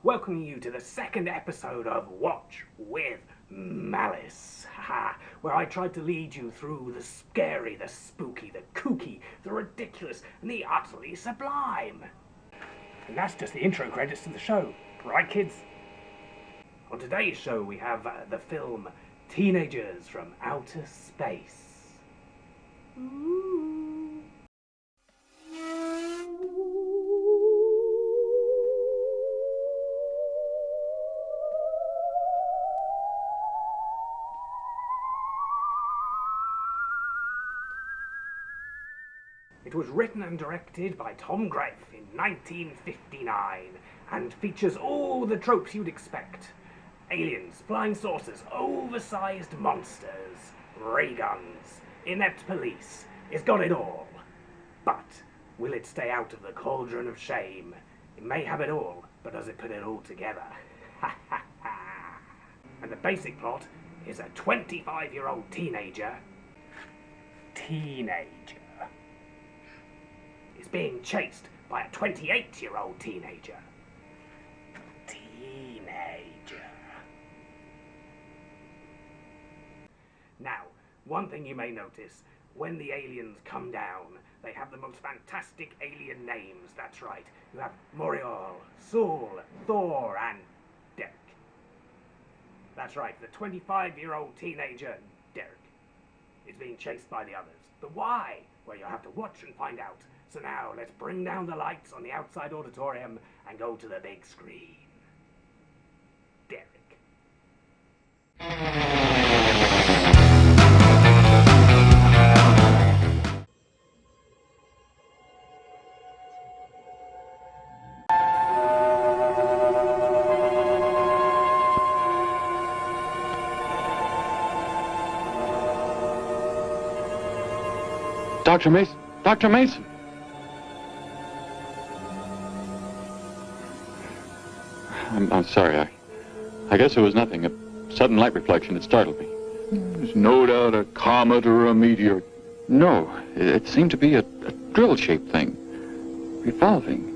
welcoming you to the second episode of Watch with Malice, where I tried to lead you through the scary, the spooky, the kooky, the ridiculous, and the utterly sublime. And that's just the intro credits to the show, right kids? On today's show we have the film Teenagers from Outer Space. Ooh. It was written and directed by Tom Greif in 1959 and features all the tropes you'd expect. Aliens, flying saucers, oversized monsters, ray guns, inept police. It's got it all. But will it stay out of the cauldron of shame? It may have it all, but does it put it all together? And the basic plot is a 25-year-old teenager is being chased by a 28-year-old teenager. Now, one thing you may notice, when the aliens come down, they have the most fantastic alien names, that's right. You have Moriol, Sul, Thor, and Derek. That's right, the 25-year-old teenager, Derek, is being chased by the others. But why? Well, you'll have to watch and find out. So now, let's bring down the lights on the outside auditorium and go to the big screen. Derek. Dr. Mason! Dr. Mason! I'm sorry. I guess it was nothing. A sudden light reflection. It startled me. There's no doubt a comet or a meteor. No, it seemed to be a drill-shaped thing. Revolving.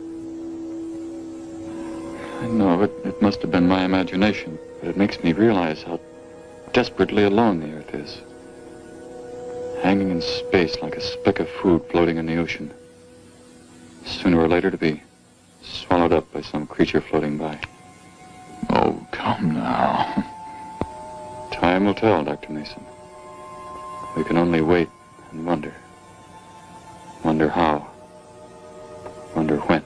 I know, it must have been my imagination, but it makes me realize how desperately alone the Earth is. Hanging in space like a speck of food floating in the ocean. Sooner or later to be swallowed up by some creature floating by. Oh, come now. Time will tell, Dr. Mason. We can only wait and wonder. Wonder how. Wonder when.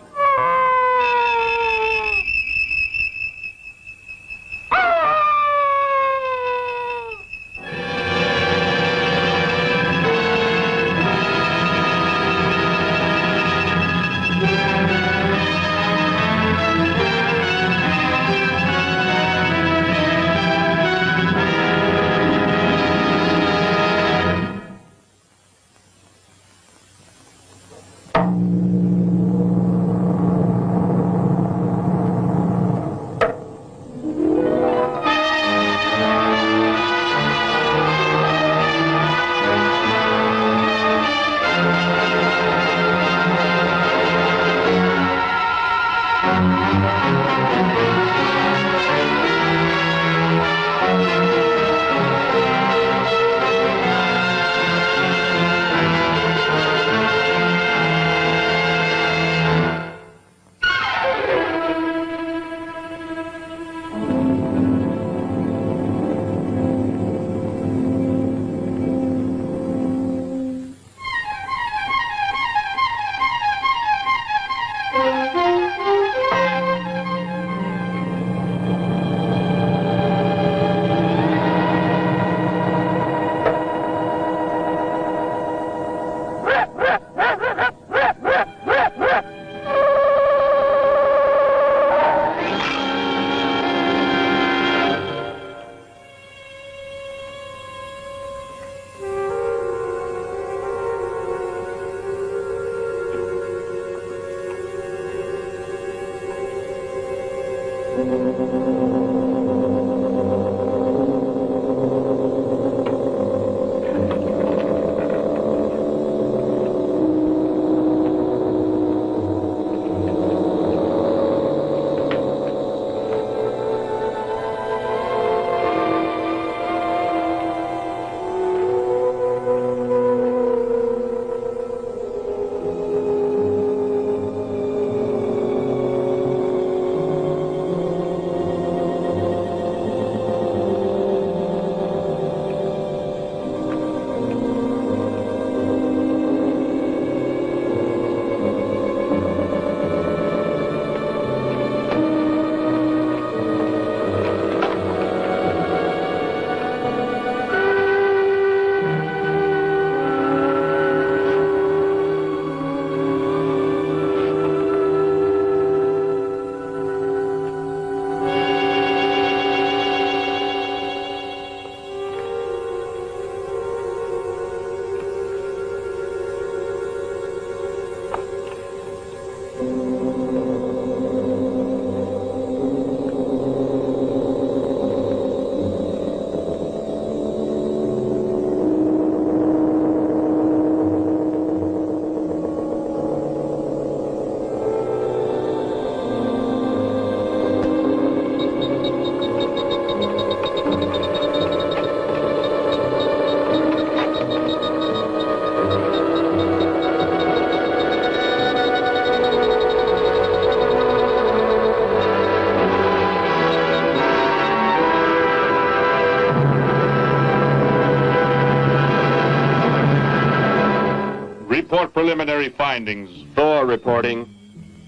preliminary findings. Thor reporting.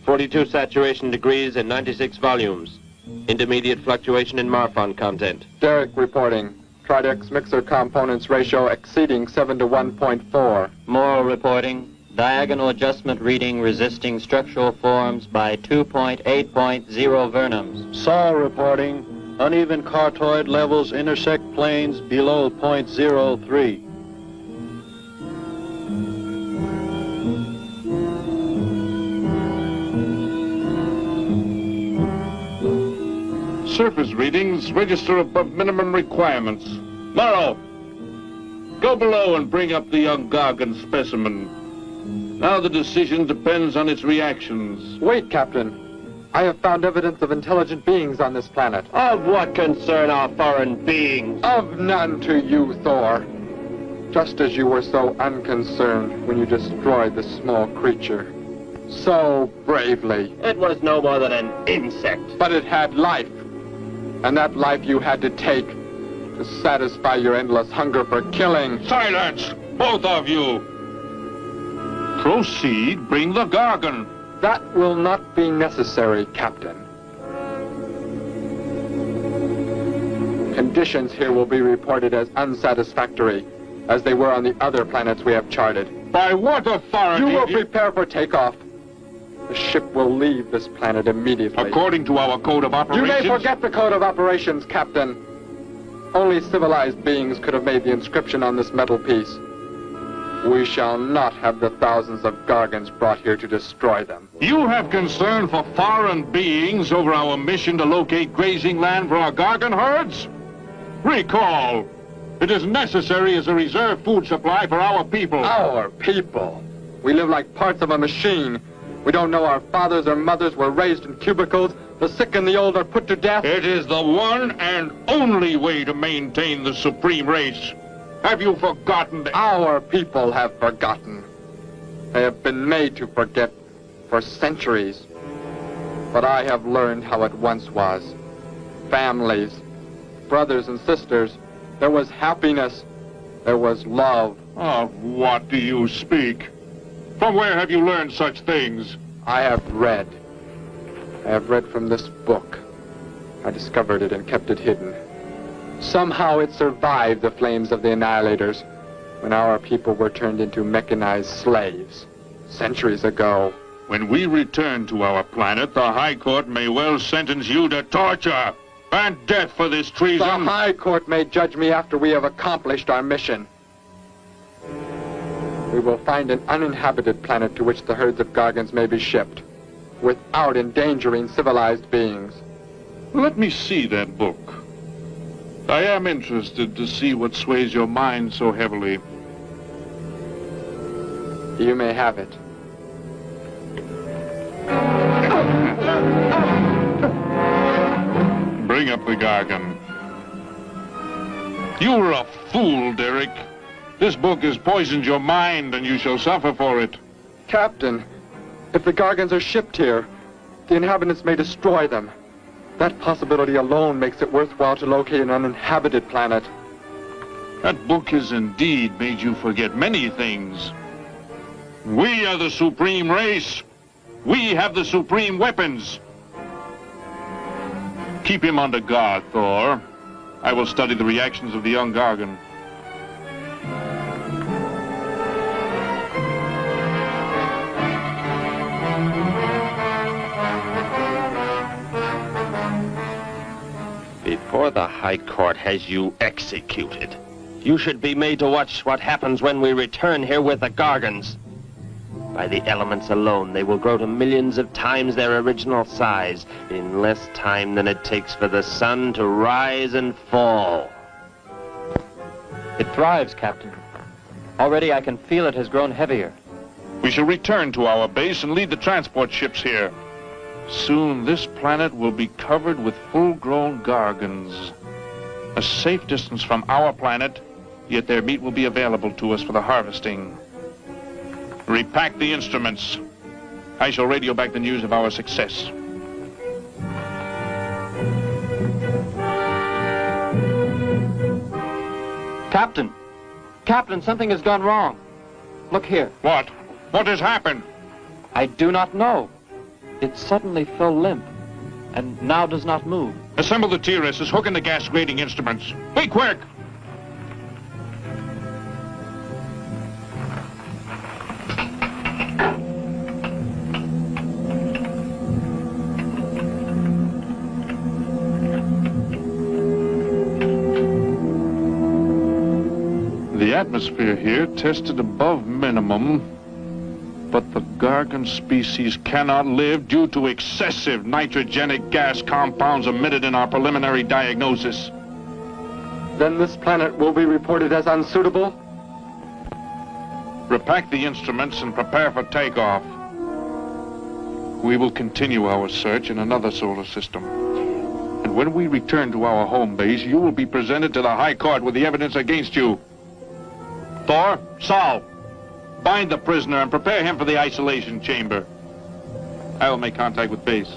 42 saturation degrees and 96 volumes. Intermediate fluctuation in Marfon content. Derek reporting. Tridex mixer components ratio exceeding 7 to 1.4. Morrow reporting. Diagonal adjustment reading resisting structural forms by 2.8.0 vernums. Saul reporting. Uneven cartoid levels intersect planes below 0.03. Surface readings register above minimum requirements. Morrow, go below and bring up the young Gargan specimen. Now the decision depends on its reactions. Wait, Captain. I have found evidence of intelligent beings on this planet. Of what concern are foreign beings? Of none to you, Thor. Just as you were so unconcerned when you destroyed the small creature. So bravely. It was no more than an insect. But it had life. And that life you had to take to satisfy your endless hunger for killing. Silence, both of you! Proceed, bring the Gargan. That will not be necessary, Captain. Conditions here will be reported as unsatisfactory, as they were on the other planets we have charted. By what authority? You will prepare for takeoff. The ship will leave this planet immediately. According to our code of operations... You may forget the code of operations, Captain. Only civilized beings could have made the inscription on this metal piece. We shall not have the thousands of Gargans brought here to destroy them. You have concern for foreign beings over our mission to locate grazing land for our Gargan herds? Recall, it is necessary as a reserve food supply for our people. Our people? We live like parts of a machine. We don't know our fathers or mothers were raised in cubicles. The sick and the old are put to death. It is the one and only way to maintain the supreme race. Have you forgotten that? Our people have forgotten. They have been made to forget for centuries. But I have learned how it once was. Families, brothers and sisters. There was happiness. There was love. Of what do you speak? From where have you learned such things? I have read. I have read from this book. I discovered it and kept it hidden. Somehow it survived the flames of the Annihilators when our people were turned into mechanized slaves centuries ago. When we return to our planet, the High Court may well sentence you to torture and death for this treason. The High Court may judge me after we have accomplished our mission. We will find an uninhabited planet to which the herds of Gargans may be shipped, without endangering civilized beings. Let me see that book. I am interested to see what sways your mind so heavily. You may have it. Bring up the Gargan. You were a fool, Derek. This book has poisoned your mind, and you shall suffer for it. Captain, if the Gargans are shipped here, the inhabitants may destroy them. That possibility alone makes it worthwhile to locate an uninhabited planet. That book has indeed made you forget many things. We are the supreme race. We have the supreme weapons. Keep him under guard, Thor. I will study the reactions of the young Gargan. Before the High Court has you executed, you should be made to watch what happens when we return here with the Gargans. By the elements alone, they will grow to millions of times their original size in less time than it takes for the sun to rise and fall. It thrives, Captain. Already I can feel it has grown heavier. We shall return to our base and lead the transport ships here. Soon this planet will be covered with full-grown Gargans. A safe distance from our planet, yet their meat will be available to us for the harvesting. Repack the instruments. I shall radio back the news of our success. Captain! Captain, something has gone wrong. Look here. What? What has happened? I do not know. It suddenly fell limp, and now does not move. Assemble the TRSs, hook in the gas grading instruments. Be quick! The atmosphere here tested above minimum, but the Gargan species cannot live due to excessive nitrogenic gas compounds emitted in our preliminary diagnosis. Then this planet will be reported as unsuitable? Repack the instruments and prepare for takeoff. We will continue our search in another solar system. And when we return to our home base, you will be presented to the High Court with the evidence against you. Thor, Saul, bind the prisoner and prepare him for the isolation chamber. I will make contact with base.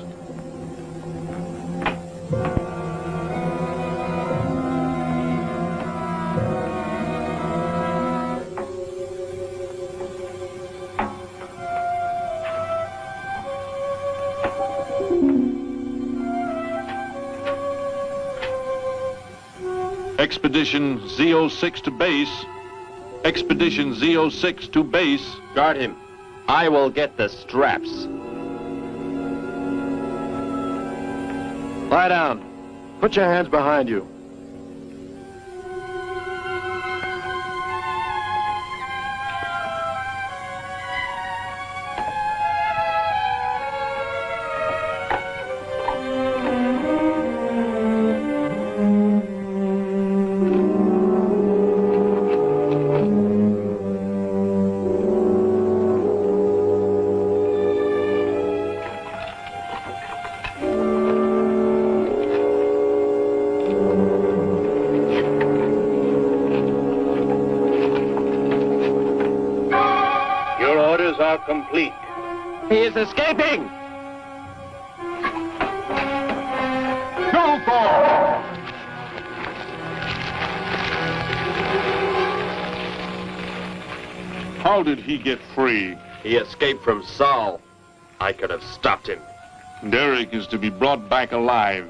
Expedition Z06 to base. Expedition Z06 to base. Guard him. I will get the straps. Lie down. Put your hands behind you. Complete. He is escaping! Go, Thor! How did he get free? He escaped from Saul. I could have stopped him. Derek is to be brought back alive.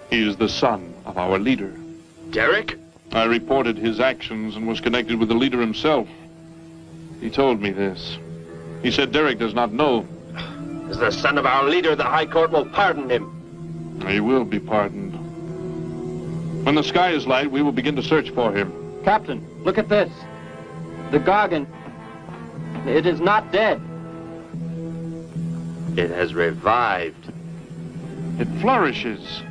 He is the son of our leader. Derek? I reported his actions and was connected with the leader himself. He told me this. He said Derek does not know. As the son of our leader, the High Court will pardon him. He will be pardoned. When the sky is light, we will begin to search for him. Captain, look at this. The Gargan. It is not dead. It has revived. It flourishes.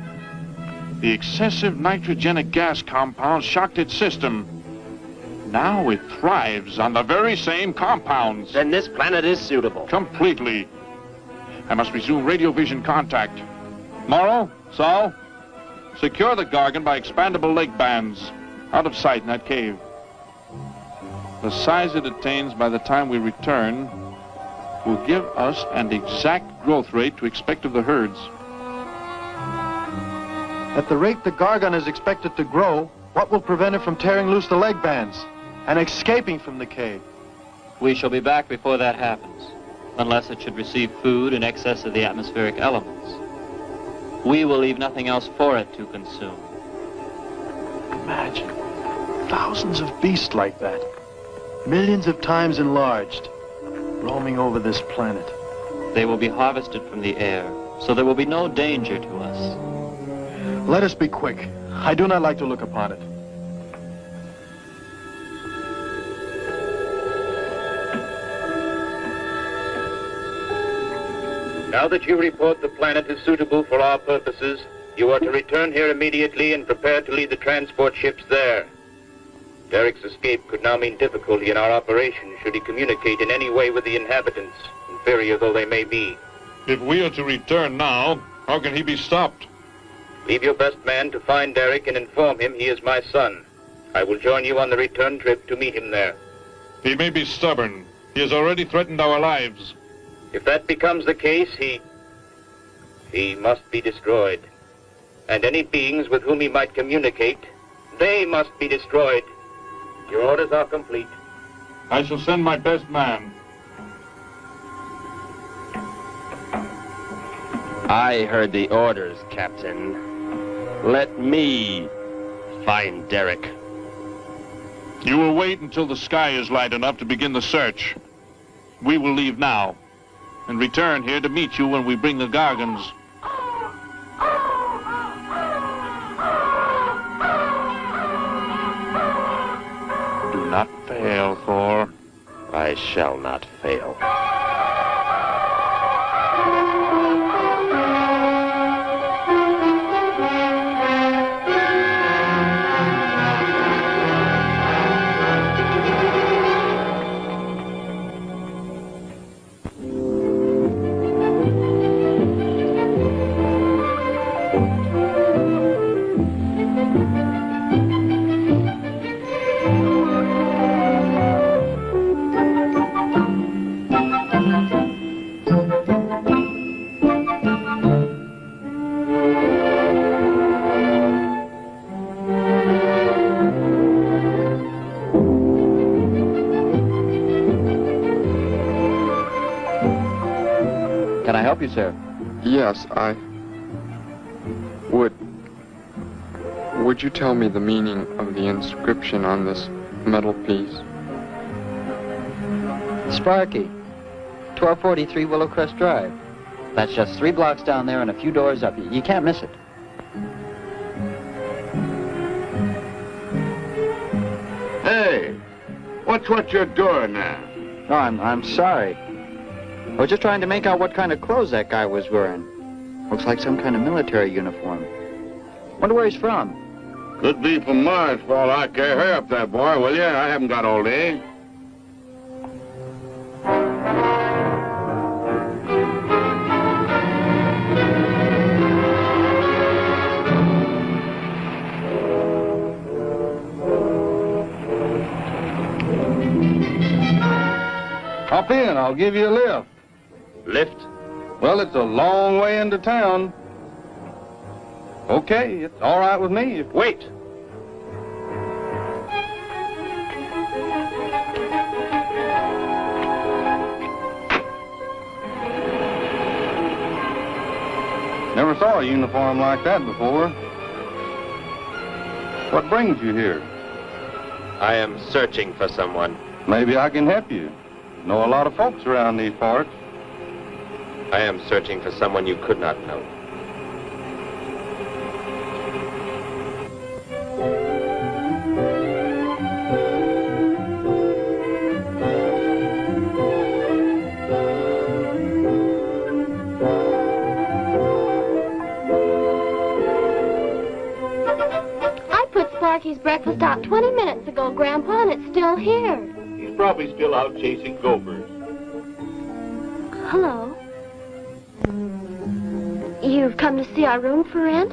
The excessive nitrogenic gas compounds shocked its system. Now it thrives on the very same compounds. Then this planet is suitable. Completely. I must resume radio vision contact. Morrow, Saul, secure the Gargan by expandable leg bands. Out of sight in that cave. The size it attains by the time we return will give us an exact growth rate to expect of the herds. At the rate the Gargan is expected to grow, what will prevent it from tearing loose the leg bands and escaping from the cave? We shall be back before that happens, unless it should receive food in excess of the atmospheric elements. We will leave nothing else for it to consume. Imagine thousands of beasts like that, millions of times enlarged, roaming over this planet. They will be harvested from the air, so there will be no danger to us. Let us be quick. I do not like to look upon it. Now that you report the planet is suitable for our purposes, you are to return here immediately and prepare to lead the transport ships there. Derek's escape could now mean difficulty in our operation should he communicate in any way with the inhabitants, inferior though they may be. If we are to return now, how can he be stopped? Leave your best man to find Derek and inform him he is my son. I will join you on the return trip to meet him there. He may be stubborn. He has already threatened our lives. If that becomes the case, he must be destroyed. And any beings with whom he might communicate, they must be destroyed. Your orders are complete. I shall send my best man. I heard the orders, Captain. Let me find Derek. You will wait until the sky is light enough to begin the search. We will leave now and return here to meet you when we bring the Gargans. Do not fail, Thor. I shall not fail. Can I help you, sir? Yes, I would. Would you tell me the meaning of the inscription on this metal piece? Sparky, 1243 Willowcrest Drive. That's just 3 blocks down there and a few doors up. You can't miss it. Hey, what's what you're doing now? No, I'm sorry. I was just trying to make out what kind of clothes that guy was wearing. Looks like some kind of military uniform. Wonder where he's from. Could be from Mars for all I care. Hurry up there, boy, will you? I haven't got all day. Hop in, I'll give you a lift. Lift? Well, it's a long way into town. Okay, it's all right with me. Wait! Never saw a uniform like that before. What brings you here? I am searching for someone. Maybe I can help you. Know a lot of folks around these parts. I am searching for someone you could not know. I put Sparky's breakfast out 20 minutes ago, Grandpa, and it's still here. He's probably still out chasing gophers. Hello. You've come to see our room for rent?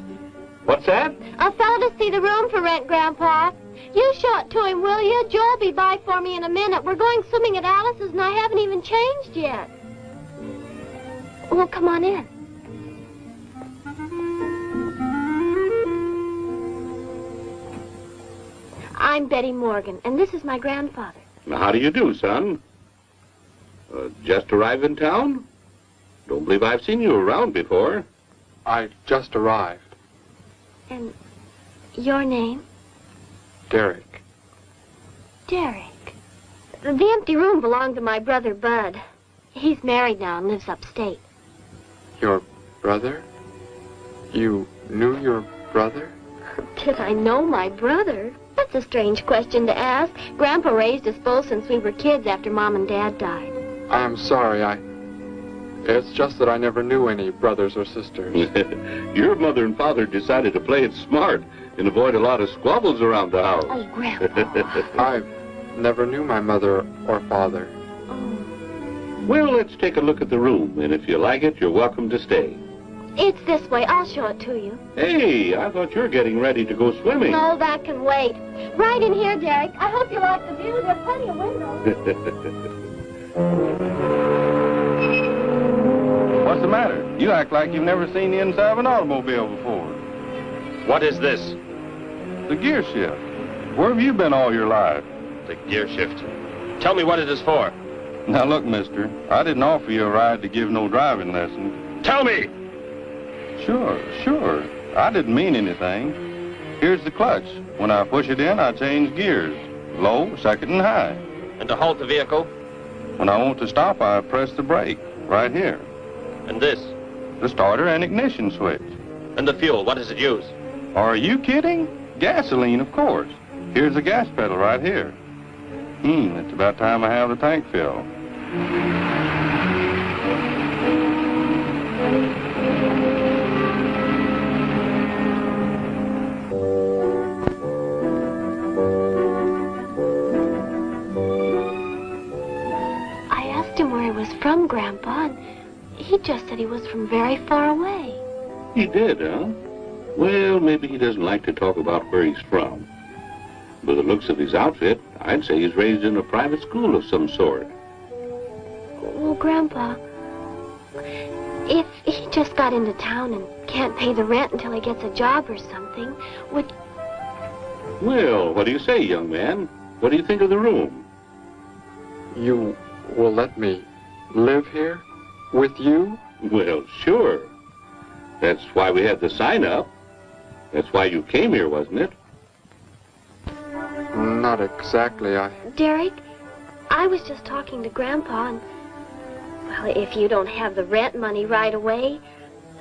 What's that? A fellow to see the room for rent, Grandpa. You show it to him, will you? Joe'll be by for me in a minute. We're going swimming at Alice's, and I haven't even changed yet. Well, come on in. I'm Betty Morgan, and this is my grandfather. How do you do, son? Just arrived in town? Don't believe I've seen you around before. I just arrived. And your name? Derek. Derek. The empty room belonged to my brother, Bud. He's married now and lives upstate. Your brother? You knew your brother? Did I know my brother? That's a strange question to ask. Grandpa raised us both since we were kids after Mom and Dad died. I'm sorry, It's just that I never knew any brothers or sisters. Your mother and father decided to play it smart and avoid a lot of squabbles around the house. Oh, Grandpa. I never knew my mother or father. Well, let's take a look at the room, and if you like it, you're welcome to stay. It's this way. I'll show it to you. Hey, I thought you were getting ready to go swimming. No, that can wait. Right in here, Derek. I hope you like the view. There are plenty of windows. What's the matter? You act like you've never seen the inside of an automobile before. What is this? The gear shift. Where have you been all your life? The gear shift. Tell me what it is for. Now look, mister, I didn't offer you a ride to give no driving lesson. Tell me! Sure. I didn't mean anything. Here's the clutch. When I push it in, I change gears. Low, second, and high. And to halt the vehicle? When I want to stop, I press the brake, right here. And this? The starter and ignition switch. And the fuel, what does it use? Are you kidding? Gasoline, of course. Here's the gas pedal right here. It's about time I have the tank filled. I asked him where he was from, Grandpa, and he just said he was from very far away. He did, huh? Well, maybe he doesn't like to talk about where he's from. By the looks of his outfit, I'd say he's raised in a private school of some sort. Well, Grandpa, if he just got into town and can't pay the rent until he gets a job or something, would... Well, what do you say, young man? What do you think of the room? You will let me live here with you? Well, sure. That's why we had the sign up. That's why you came here, wasn't it? Not exactly, Derek, I was just talking to Grandpa, and... Well, if you don't have the rent money right away,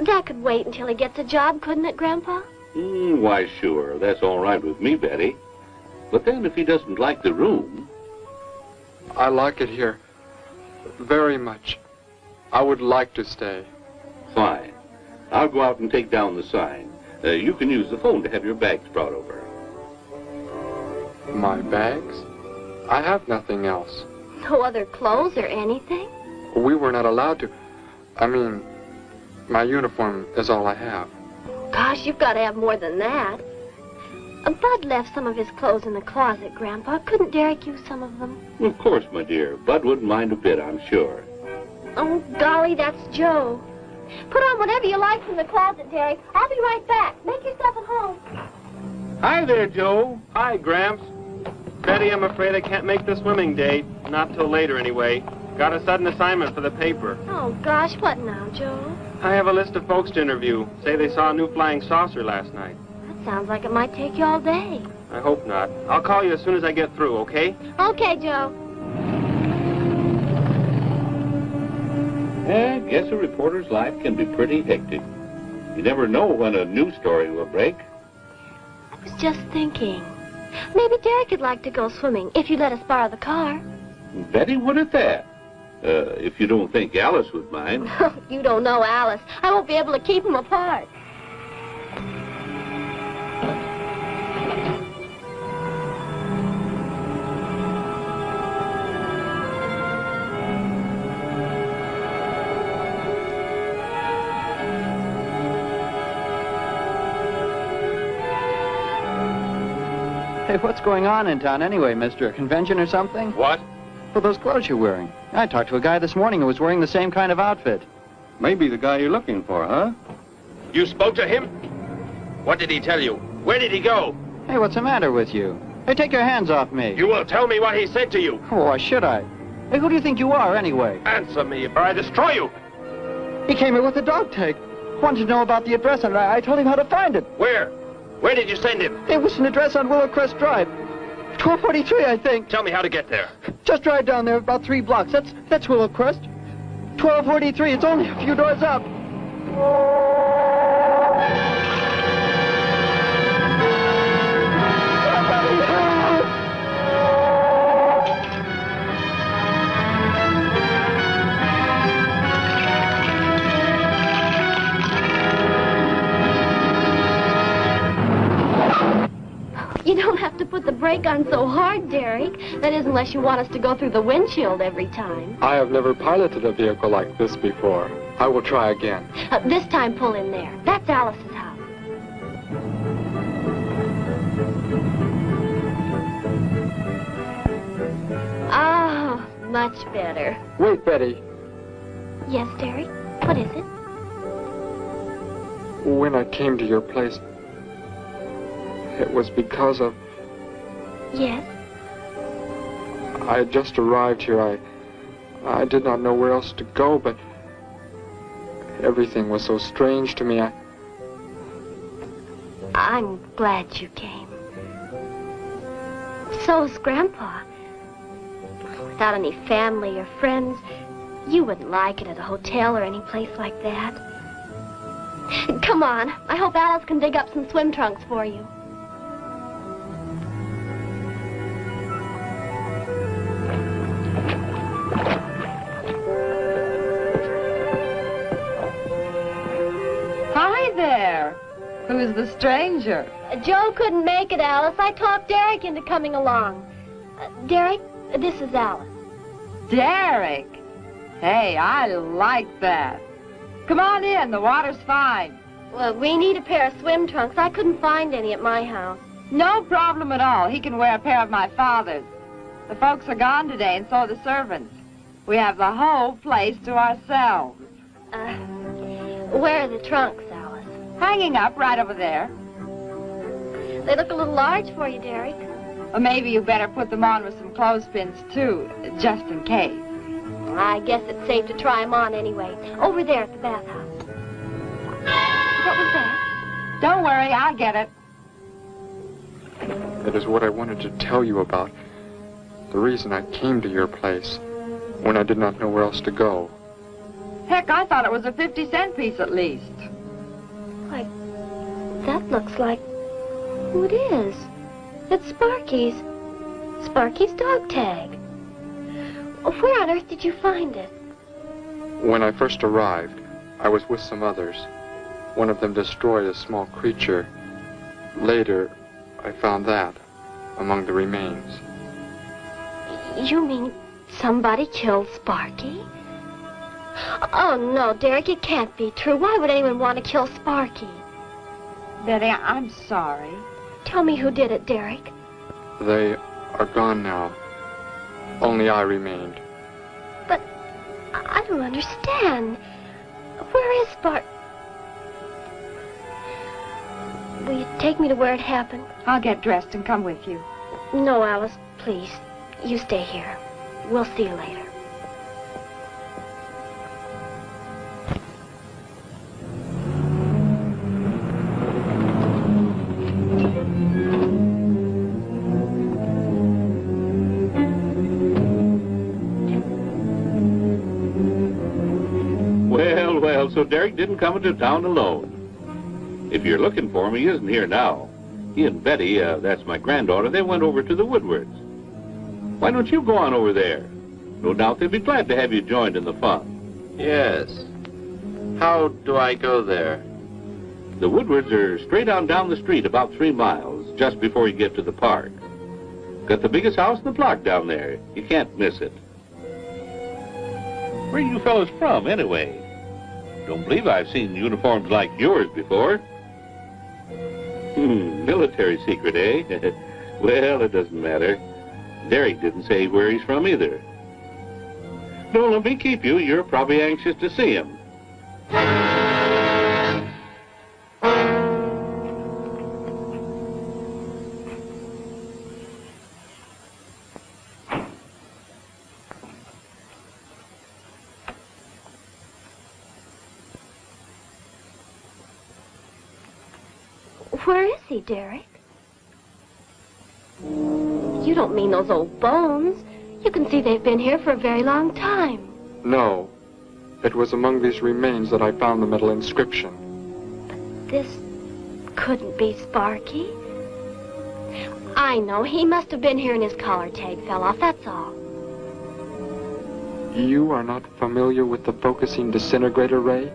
that could wait until he gets a job, couldn't it, Grandpa? Why, sure. That's all right with me, Betty. But then if he doesn't like the room... I like it here very much. I would like to stay. Fine. I'll go out and take down the sign. You can use the phone to have your bags brought over. My bags? I have nothing else. No other clothes or anything? We were not allowed to. I mean, my uniform is all I have. Gosh, you've got to have more than that. Bud left some of his clothes in the closet, Grandpa. Couldn't Derek use some of them? Of course, my dear. Bud wouldn't mind a bit, I'm sure. Oh, golly, that's Joe. Put on whatever you like from the closet, Derek. I'll be right back. Make yourself at home. Hi there, Joe. Hi, Gramps. Betty, I'm afraid I can't make the swimming date. Not till later, anyway. Got a sudden assignment for the paper. Oh, gosh, what now, Joe? I have a list of folks to interview. Say they saw a new flying saucer last night. That sounds like it might take you all day. I hope not. I'll call you as soon as I get through, okay? Okay, Joe. I guess a reporter's life can be pretty hectic. You never know when a news story will break. I was just thinking. Maybe Derek would like to go swimming if you let us borrow the car. Betty would at that. If you don't think Alice would mind. You don't know Alice. I won't be able to keep them apart. Hey, what's going on in town anyway, mister? A convention or something? What? For those clothes you're wearing. I talked to a guy this morning who was wearing the same kind of outfit. Maybe the guy you're looking for, huh? You spoke to him? What did he tell you? Where did he go? Hey, what's the matter with you? Hey, take your hands off me. You will tell me what he said to you. Oh, why should I? Hey, who do you think you are, anyway? Answer me, or I destroy you. He came here with a dog tag. Wanted to know about the address, and I told him how to find it. Where? Where did you send him? It was an address on Willow Crest Drive. 1243, I think. Tell me how to get there. Just drive down there about 3 blocks. That's Willow Crest. 1243. It's only a few doors up. You don't have to put the brake on so hard, Derek. That is, unless you want us to go through the windshield every time. I have never piloted a vehicle like this before. I will try again. This time, pull in there. That's Alice's house. Ah, much better. Wait, Betty. Yes, Derek? What is it? When I came to your place, it was because of... Yes? I had just arrived here. I did not know where else to go, but everything was so strange to me. I'm glad you came. So's Grandpa. Without any family or friends, you wouldn't like it at a hotel or any place like that. Come on. I hope Alice can dig up some swim trunks for you. Hi there. Who's the stranger? Joe couldn't make it, Alice. I talked Derek into coming along. Derek, this is Alice. Derek. Hey, I like that. Come on in. The water's fine. Well, we need a pair of swim trunks. I couldn't find any at my house. No problem at all. He can wear a pair of my father's. The folks are gone today, and so are the servants. We have the whole place to ourselves. Where are the trunks, Alice? Hanging up right over there. They look a little large for you, Derek. Or maybe you better put them on with some clothespins, too, just in case. I guess it's safe to try them on anyway. Over there at the bathhouse. What was that? Don't worry, I'll get it. It is what I wanted to tell you about. The reason I came to your place when I did not know where else to go. Heck, I thought it was a 50-cent piece at least. Why, that looks like... who it is. It's Sparky's. Sparky's dog tag. Where on earth did you find it? When I first arrived, I was with some others. One of them destroyed a small creature. Later, I found that among the remains. You mean somebody killed Sparky? Oh, no, Derek, it can't be true. Why would anyone want to kill Sparky? Betty, I'm sorry. Tell me who did it, Derek. They are gone now. Only I remained. But I don't understand. Where is Spark? Will you take me to where it happened? I'll get dressed and come with you. No, Alice, please. You stay here. We'll see you later. Well, so Derek didn't come into town alone. If you're looking for him, he isn't here now. He and Betty, that's my granddaughter, they went over to the Woodwards. Why don't you go on over there? No doubt they'd be glad to have you joined in the fun. Yes. How do I go there? The Woodwards are straight on down the street about 3 miles, just before you get to the park. Got the biggest house in the block down there. You can't miss it. Where are you fellas from, anyway? Don't believe I've seen uniforms like yours before. Military secret, eh? Well, it doesn't matter. Derek didn't say where he's from either. Don't let me keep you. You're probably anxious to see him. Where is he, Derek? You don't mean those old bones. You can see they've been here for a very long time. No. It was among these remains that I found the metal inscription. But this couldn't be Sparky. I know. He must have been here and his collar tag fell off, that's all. You are not familiar with the focusing disintegrator ray?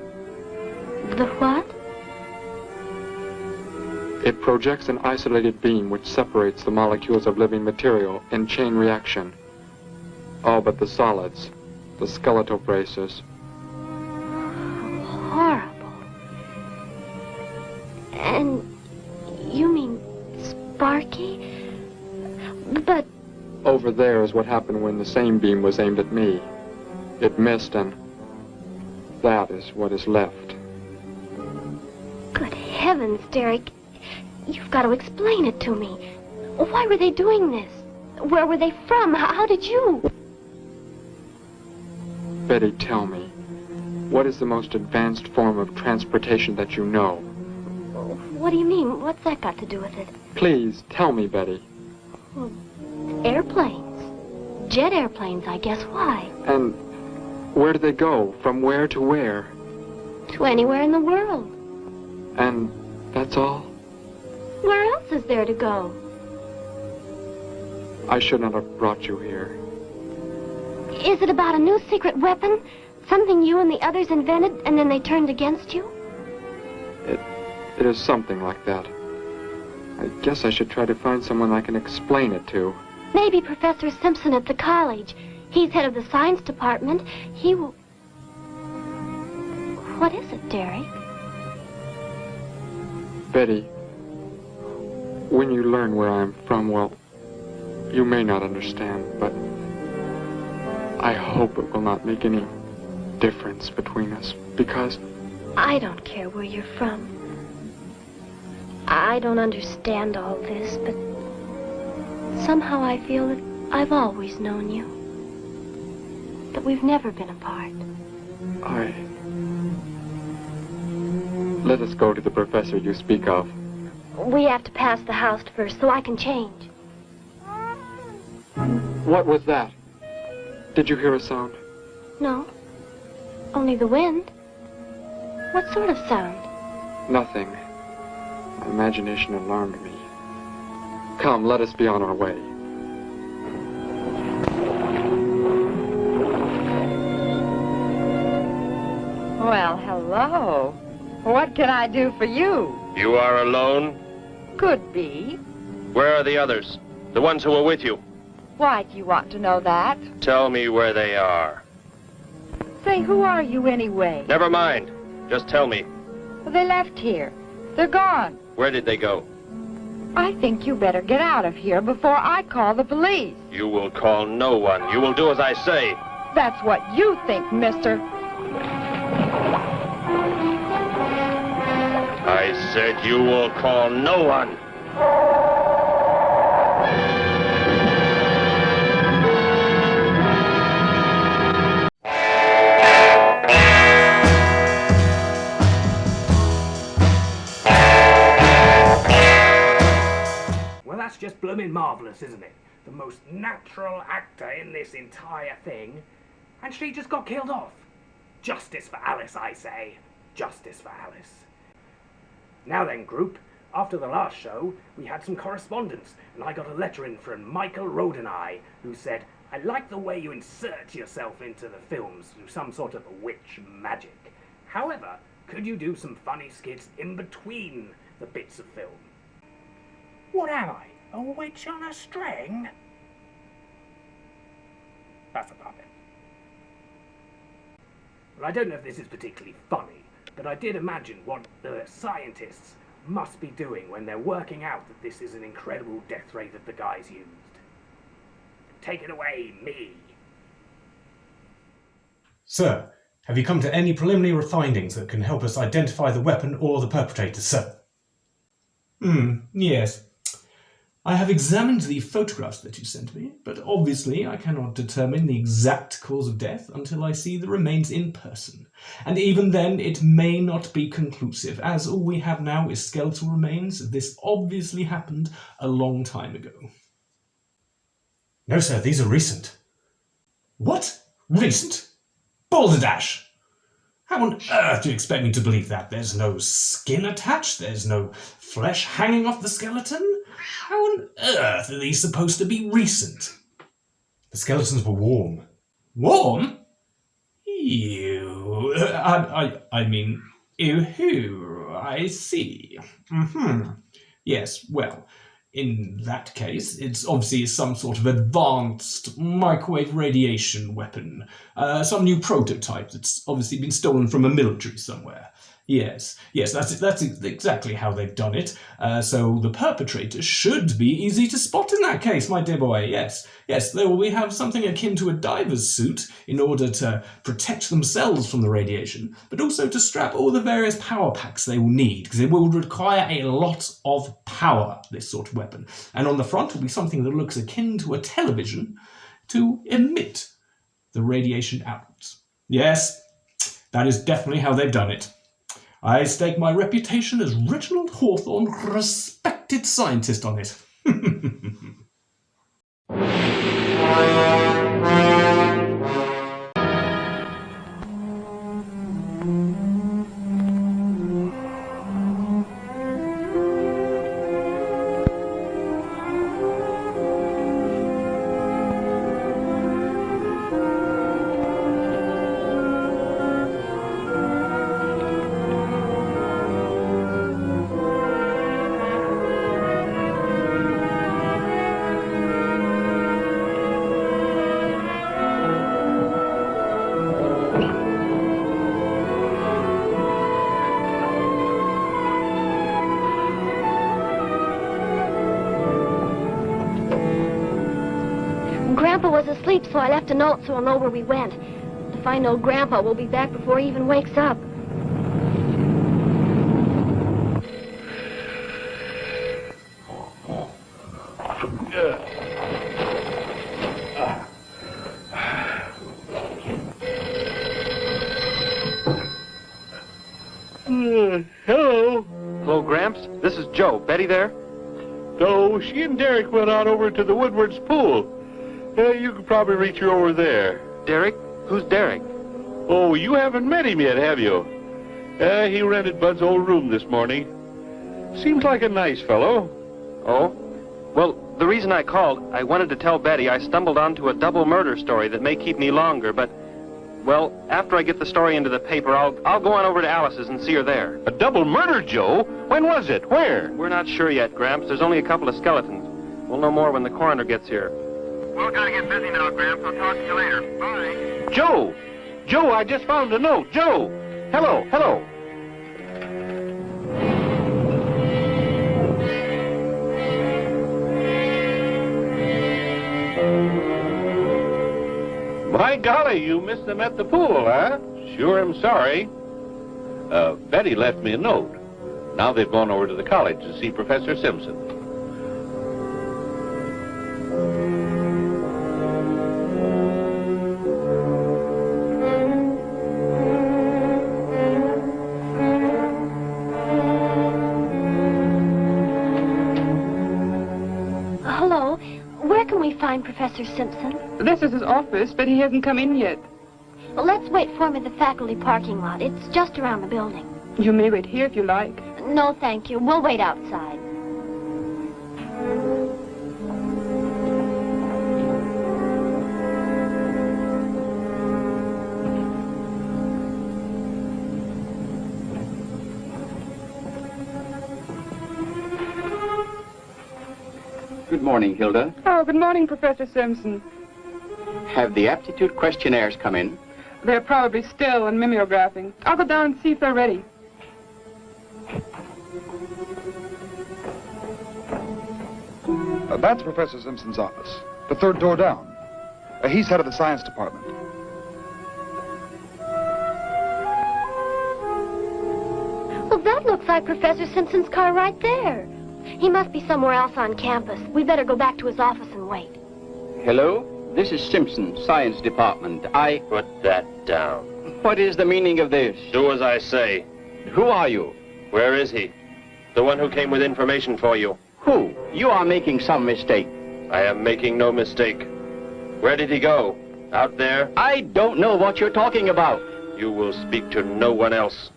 The what? It projects an isolated beam which separates the molecules of living material in chain reaction. All but the solids, the skeletal braces. Horrible. And you mean Sparky? But... Over there is what happened when the same beam was aimed at me. It missed, and that is what is left. Good heavens, Derek. You've got to explain it to me. Why were they doing this? Where were they from? How did you? Betty, tell me, what is the most advanced form of transportation that you know? What do you mean? What's that got to do with it? Please, tell me, Betty. Airplanes. Jet airplanes, I guess. Why? And where do they go? From where to where? To anywhere in the world. And that's all? Where else is there to go? I should not have brought you here. Is it about a new secret weapon? Something you and the others invented and then they turned against you? It is something like that. I guess I should try to find someone I can explain it to. Maybe Professor Simpson at the college. He's head of the science department. He will... What is it, Derek? Betty, when you learn where I'm from, well, you may not understand, but I hope it will not make any difference between us, because... I don't care where you're from. I don't understand all this, but somehow I feel that I've always known you. That we've never been apart. Let us go to the professor you speak of. We have to pass the house first so I can change. What was that? Did you hear a sound? No. Only the wind. What sort of sound? Nothing. My imagination alarmed me. Come, let us be on our way. Well, hello. What can I do for you? You are alone? Could be. Where are the others? The ones who were with you? Why do you want to know that? Tell me where they are. Say, who are you anyway? Never mind. Just tell me. They left here. They're gone. Where did they go? I think you better get out of here before I call the police. You will call no one. You will do as I say. That's what you think, mister. I said you will call no one. Well, that's just blooming marvellous, isn't it? The most natural actor in this entire thing, and she just got killed off. Justice for Alice, I say. Justice for Alice. Now then, group, after the last show, we had some correspondence, and I got a letter in from Michael Rodeneye, who said, I like the way you insert yourself into the films through some sort of witch magic. However, could you do some funny skits in between the bits of film? What am I? A witch on a string? That's a puppet. Well, I don't know if this is particularly funny, but I did imagine what the scientists must be doing when they're working out that this is an incredible death ray that the guys used. Take it away, me. Sir, have you come to any preliminary findings that can help us identify the weapon or the perpetrator, sir? Yes. I have examined the photographs that you sent me, but obviously I cannot determine the exact cause of death until I see the remains in person. And even then, it may not be conclusive, as all we have now is skeletal remains. This obviously happened a long time ago. No, sir, these are recent. What? Recent? Balderdash! How on earth do you expect me to believe that? There's no skin attached, there's no flesh hanging off the skeleton? How on earth are these supposed to be recent? The skeletons were warm. Warm? Ew. I mean, ew, I see. Yes, well, in that case, it's obviously some sort of advanced microwave radiation weapon. Some new prototype that's obviously been stolen from a military somewhere. Yes, that's exactly how they've done it. So the perpetrator should be easy to spot in that case, my dear boy. Yes, we have something akin to a diver's suit in order to protect themselves from the radiation, but also to strap all the various power packs they will need, because it will require a lot of power, this sort of weapon. And on the front will be something that looks akin to a television to emit the radiation outwards. Yes, that is definitely how they've done it. I stake my reputation as Reginald Hawthorne, respected scientist, on it. Grandpa was asleep, so I left a note so he'll know where we went. If I know Grandpa will be back before he even wakes up. Hello. Hello, Gramps. This is Joe. Betty there? No, she and Derek went out over to the Woodward's pool. You could probably reach her over there. Derek? Who's Derek? Oh, you haven't met him yet, have you? He rented Bud's old room this morning. Seems like a nice fellow. Oh? Well, the reason I called, I wanted to tell Betty I stumbled onto a double murder story that may keep me longer, but, well, after I get the story into the paper, I'll go on over to Alice's and see her there. A double murder, Joe? When was it? Where? We're not sure yet, Gramps. There's only a couple of skeletons. We'll know more when the coroner gets here. We'll gotta get busy now, Gramps. I'll talk to you later. Bye. Joe! Joe, I just found a note. Joe! Hello, hello. My golly, you missed them at the pool, huh? Sure am sorry. Betty left me a note. Now they've gone over to the college to see Professor Simpson. Hello. Where can we find Professor Simpson? This is his office, but he hasn't come in yet. Well, let's wait for him at the faculty parking lot. It's just around the building. You may wait here if you like. No, thank you. We'll wait outside. Good morning, Hilda. Oh, good morning, Professor Simpson. Have the aptitude questionnaires come in? They're probably still in mimeographing. I'll go down and see if they're ready. That's Professor Simpson's office. The third door down. He's head of the science department. Well, that looks like Professor Simpson's car right there. He must be somewhere else on campus. We better go back to his office and wait. Hello? This is Simpson, science department. Put that down. What is the meaning of this? Do as I say. Who are you? Where is he? The one who came with information for you. Who? You are making some mistake. I am making no mistake. Where did he go? Out there? I don't know what you're talking about. You will speak to no one else.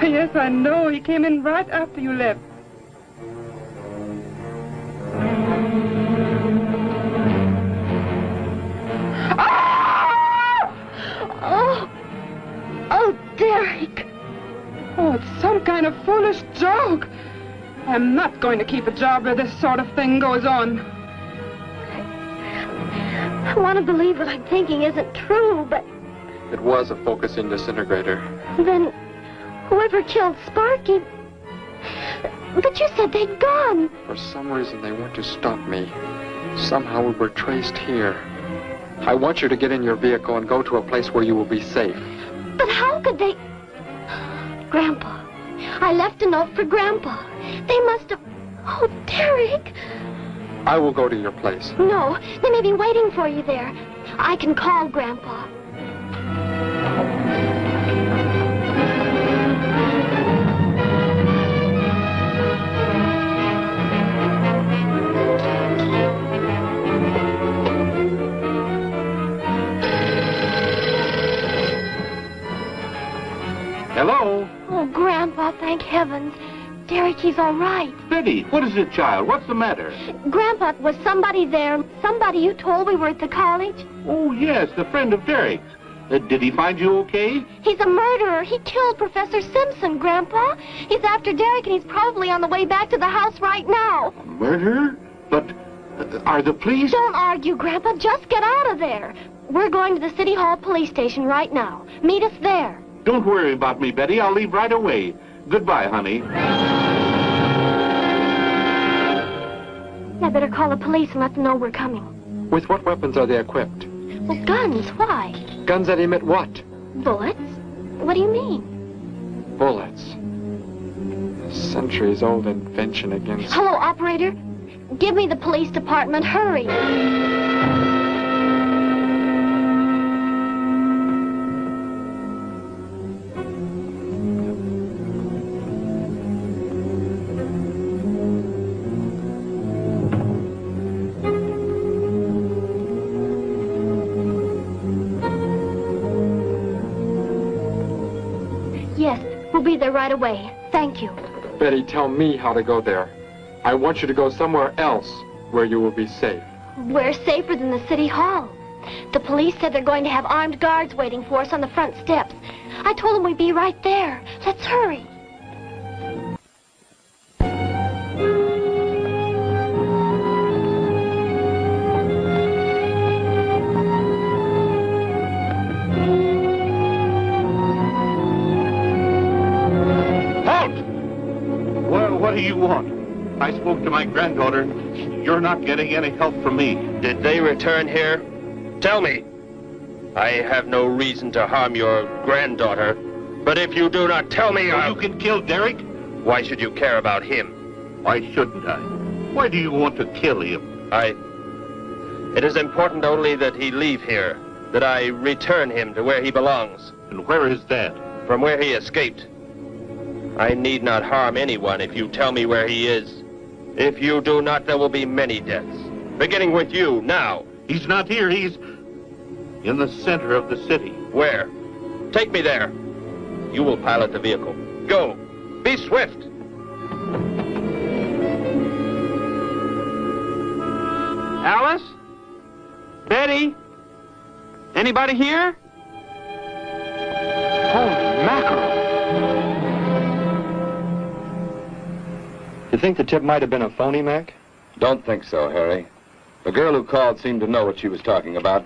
Yes, I know. He came in right after you left. Ah! Oh, Derek. Oh, it's some kind of foolish joke. I'm not going to keep a job where this sort of thing goes on. I want to believe what I'm thinking isn't true, but... It was a focusing disintegrator. Then whoever killed Sparky... But you said they'd gone. For some reason, they went to stop me. Somehow we were traced here. I want you to get in your vehicle and go to a place where you will be safe. But how could they... Grandpa. I left a note for Grandpa. They must have... Oh, Derek. I will go to your place. No, they may be waiting for you there. I can call Grandpa. Hello? Oh, Grandpa, thank heavens. Derek, he's all right. Betty, what is it, child? What's the matter? Grandpa, was somebody there? Somebody you told we were at the college? Oh, yes, the friend of Derek's. Did he find you okay? He's a murderer. He killed Professor Simpson, Grandpa. He's after Derek, and he's probably on the way back to the house right now. Murderer? But are the police... Don't argue, Grandpa. Just get out of there. We're going to the City Hall police station right now. Meet us there. Don't worry about me, Betty. I'll leave right away. Goodbye, honey. I better call the police and let them know we're coming. With what weapons are they equipped? Well, guns. Why? Guns that emit what? Bullets? What do you mean? Bullets. A centuries-old invention against... Hello, operator. Give me the police department. Hurry. Yes, we'll be there right away. Thank you. Betty, tell me how to go there. I want you to go somewhere else where you will be safe. We're safer than the City Hall. The police said they're going to have armed guards waiting for us on the front steps. I told them we'd be right there. Let's hurry. What do you want? I spoke to my granddaughter. You're not getting any help from me. Did they return here? Tell me. I have no reason to harm your granddaughter, but if you do not tell me, You can kill Derek? Why should you care about him? Why shouldn't I? Why do you want to kill him? It is important only that he leave here, that I return him to where he belongs. And where is that? From where he escaped. I need not harm anyone if you tell me where he is. If you do not, there will be many deaths. Beginning with you, now. He's not here. He's in the center of the city. Where? Take me there. You will pilot the vehicle. Go. Be swift. Alice? Betty? Anybody here? Holy mackerel. You think the tip might have been a phony, Mac? Don't think so, Harry. The girl who called seemed to know what she was talking about.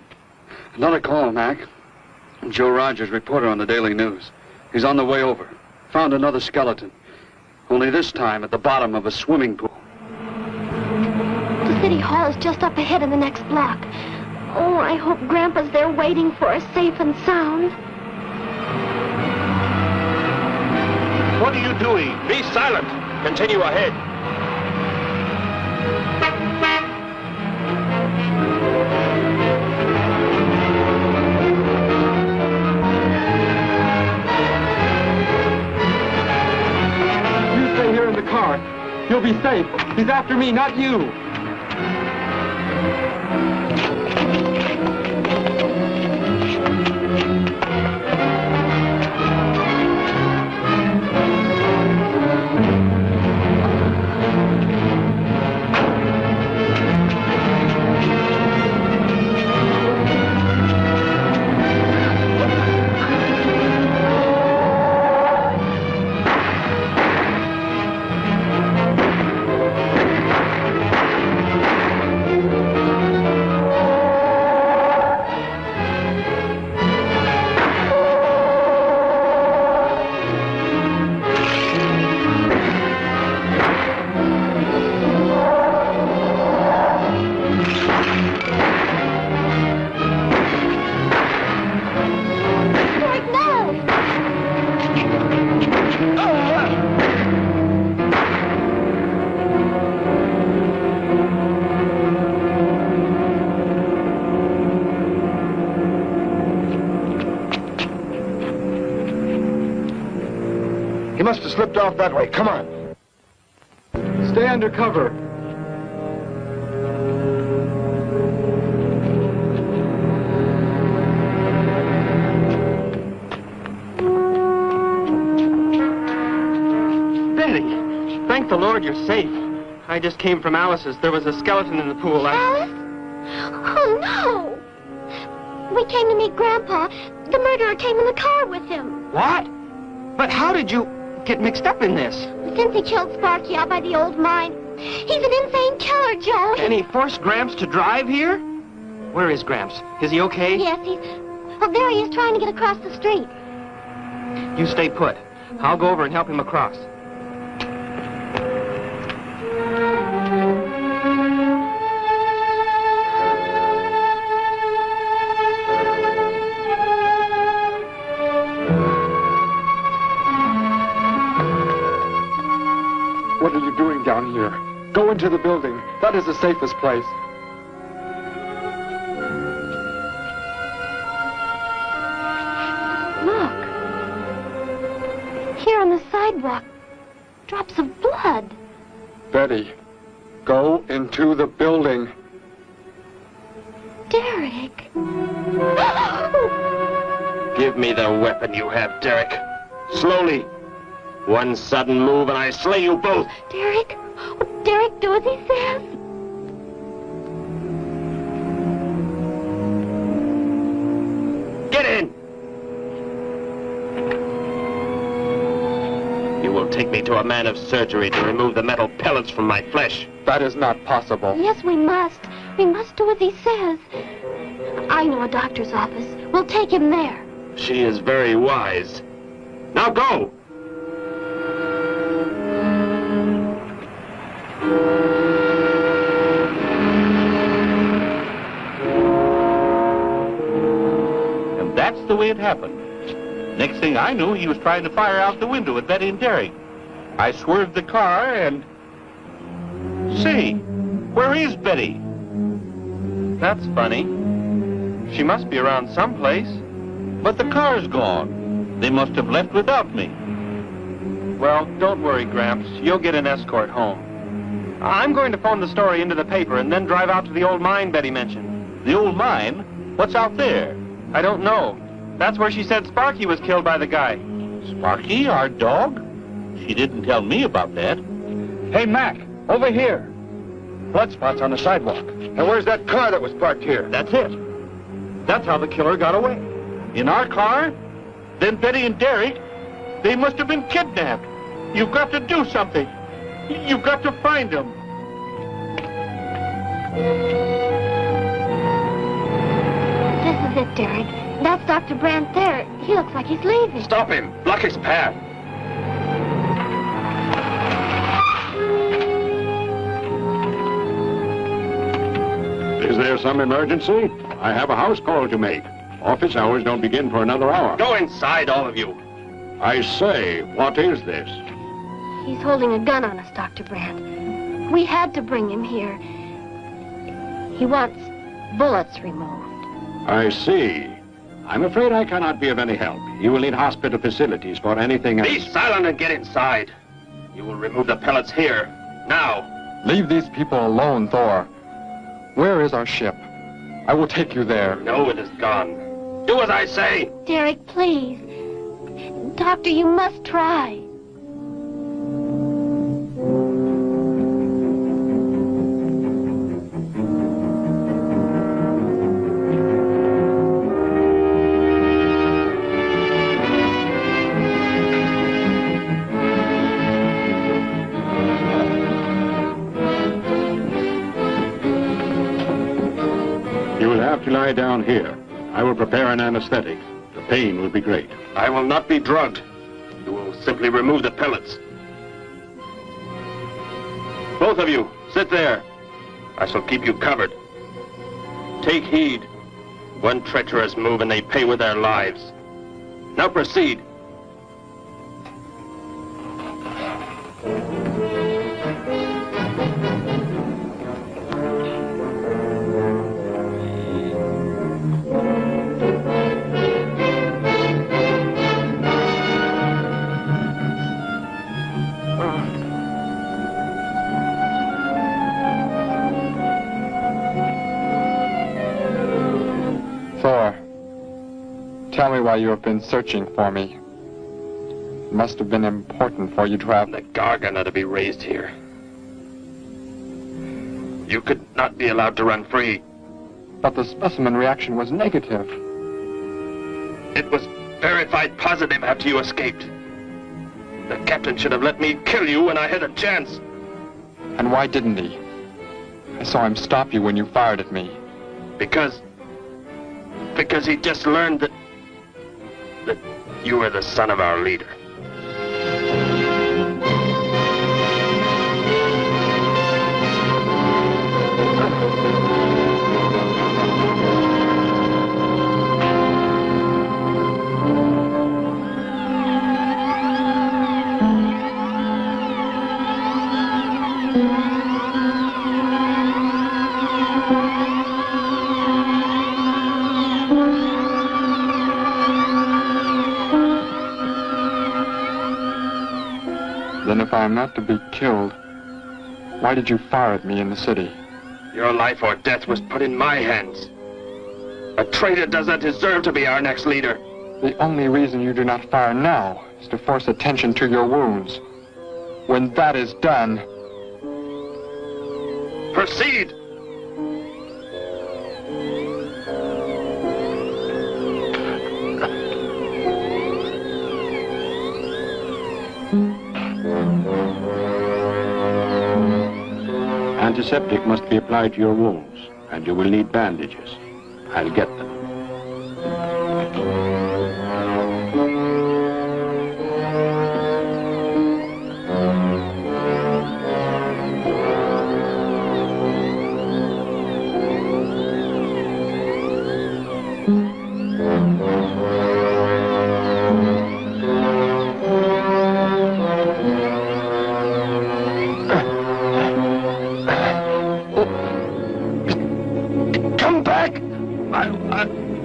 Another call, Mac. Joe Rogers, reporter on the Daily News. He's on the way over. Found another skeleton. Only this time at the bottom of a swimming pool. The City Hall is just up ahead in the next block. Oh, I hope Grandpa's there waiting for us safe and sound. What are you doing? Be silent. Continue ahead. You stay here in the car. You'll be safe. He's after me, not you. must have slipped off that way. Come on. Stay under cover. Betty, thank the Lord you're safe. I just came from Alice's. There was a skeleton in the pool. Alice? Oh, no! We came to meet Grandpa. The murderer came in the car with him. What? But how did you get mixed up in this? Since he killed Sparky out by the old mine. He's an insane killer, Joe. And he forced Gramps to drive here? Where is Gramps? Is he okay? Yes, he's... Well, there he is trying to get across the street. You stay put. I'll go over and help him across. What are you doing down here? Go into the building. That is the safest place. Look. Here on the sidewalk. Drops of blood. Betty, go into the building. Derek. Give me the weapon you have, Derek. Slowly. One sudden move and I slay you both. Derek? Derek, do as he says. Get in! You will take me to a man of surgery to remove the metal pellets from my flesh. That is not possible. Yes, we must. We must do as he says. I know a doctor's office. We'll take him there. She is very wise. Now go! And that's the way it happened. Next thing I knew, he was trying to fire out the window at Betty and Derek. I swerved the car and... Say, where is Betty? That's funny. She must be around someplace. But the car's gone. They must have left without me. Well, don't worry, Gramps. You'll get an escort home. I'm going to phone the story into the paper and then drive out to the old mine Betty mentioned. The old mine? What's out there? I don't know. That's where she said Sparky was killed by the guy. Sparky, our dog? She didn't tell me about that. Hey, Mac, over here. Blood spots on the sidewalk. And where's that car that was parked here? That's it. That's how the killer got away. In our car? Then Betty and Derek, they must have been kidnapped. You've got to do something. You've got to find them. This is it, Derek. That's Dr. Brandt there. He looks like he's leaving. Stop him. Block his path. Is there some emergency? I have a house call to make. Office hours don't begin for another hour. Go inside, all of you. I say, what is this? He's holding a gun on us, Dr. Brandt. We had to bring him here. He wants bullets removed. I see. I'm afraid I cannot be of any help. You will need hospital facilities for anything else. Be silent and get inside. You will remove the pellets here, now. Leave these people alone, Thor. Where is our ship? I will take you there. No, it is gone. Do as I say. Derek, please. Doctor, you must try. You will have to lie down here. I will prepare an anesthetic. The pain will be great. I will not be drugged. You will simply remove the pellets. Both of you, sit there. I shall keep you covered. Take heed. One treacherous move and they pay with their lives. Now proceed. Tell me why you have been searching for me. It must have been important for you to have... The Gargan are to be raised here. You could not be allowed to run free. But the specimen reaction was negative. It was verified positive after you escaped. The captain should have let me kill you when I had a chance. And why didn't he? I saw him stop you when you fired at me. Because he just learned that you were the son of our leader. Then if I am not to be killed, why did you fire at me in the city? Your life or death was put in my hands. A traitor does not deserve to be our next leader. The only reason you do not fire now is to force attention to your wounds. When that is done... Proceed! Antiseptic must be applied to your wounds, and you will need bandages. I'll get them.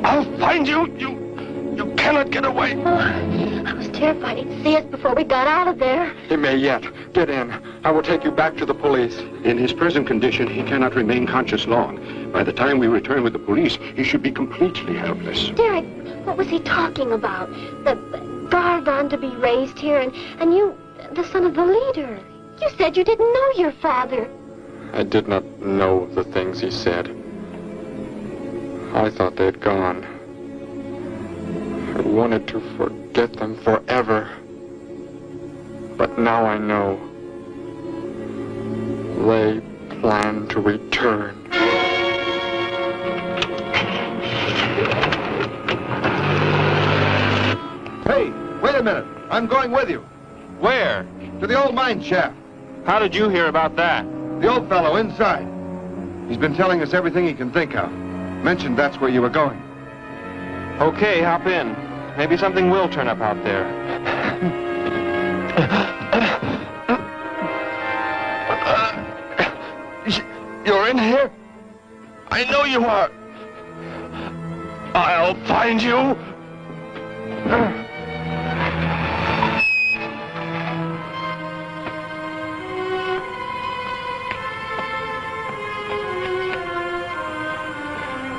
I'll find you. You cannot get away. I was terrified he'd see us before we got out of there. He may yet. Get in. I will take you back to the police. In his present condition, he cannot remain conscious long. By the time we return with the police, he should be completely helpless. Derek, what was he talking about? The Gargan to be raised here, and you, the son of the leader. You said you didn't know your father. I did not know the things he said. I thought they had gone. I wanted to forget them forever. But now I know. They plan to return. Hey, wait a minute. I'm going with you. Where? To the old mine shaft. How did you hear about that? The old fellow inside. He's been telling us everything he can think of. Mentioned that's where you were going. Okay, hop in. Maybe something will turn up out there. You're in here? I know you are. I'll find you.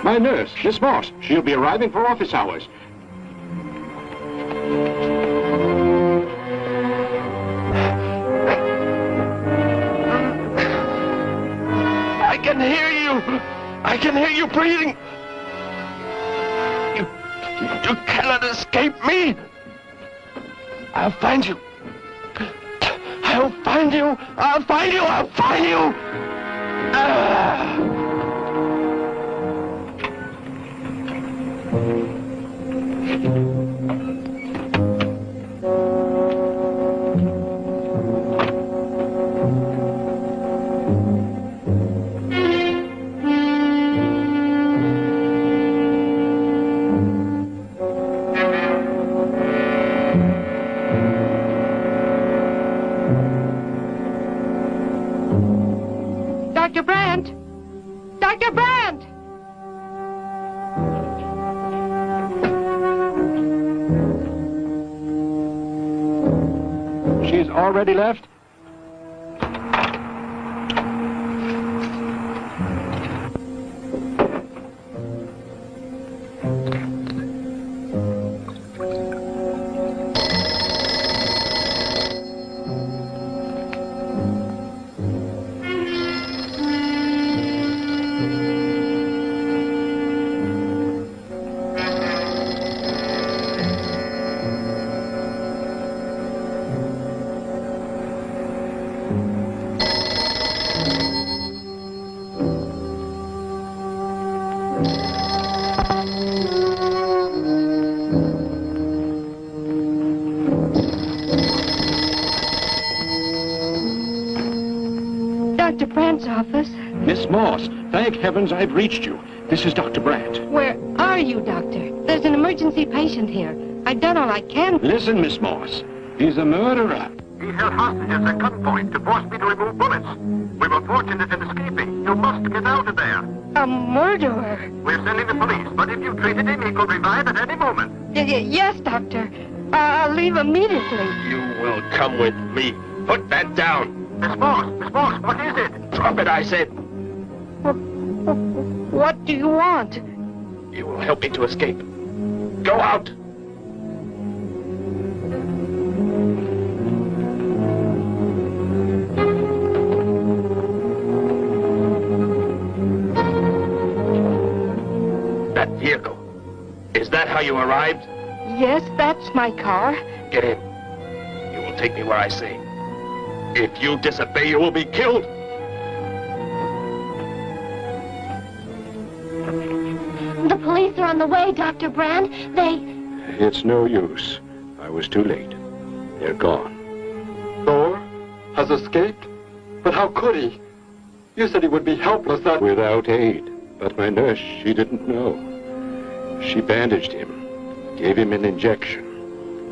My nurse, Miss Moss. She'll be arriving for office hours. I can hear you. I can hear you breathing. You cannot escape me. I'll find you. I'll find you. I'll find you. I'll find you. Dr. Brandt! Dr. Brandt! She's already left? Dr. Brandt's office. Miss Moss, thank heavens I've reached you. This is Dr. Brandt. Where are you, Doctor? There's an emergency patient here. I've done all I can. Listen, Miss Moss. He's a murderer. He held hostages at gunpoint to force me to remove bullets. We were fortunate in escaping. You must get out of there. A murderer? We're sending the police, but if you treated him, he could revive at any moment. Yes, Doctor. I'll leave immediately. You will come with me. Put that down. Miss Moss, what is it? Drop it, I said. What do you want? You will help me to escape. Go out. That vehicle. Is that how you arrived? Yes, that's my car. Get in. You will take me where I say. If you disobey, you will be killed. The police are on the way, Dr. Brand. It's no use. I was too late. They're gone. Thor has escaped? But how could he? You said he would be helpless that... Without aid. But my nurse, she didn't know. She bandaged him, gave him an injection.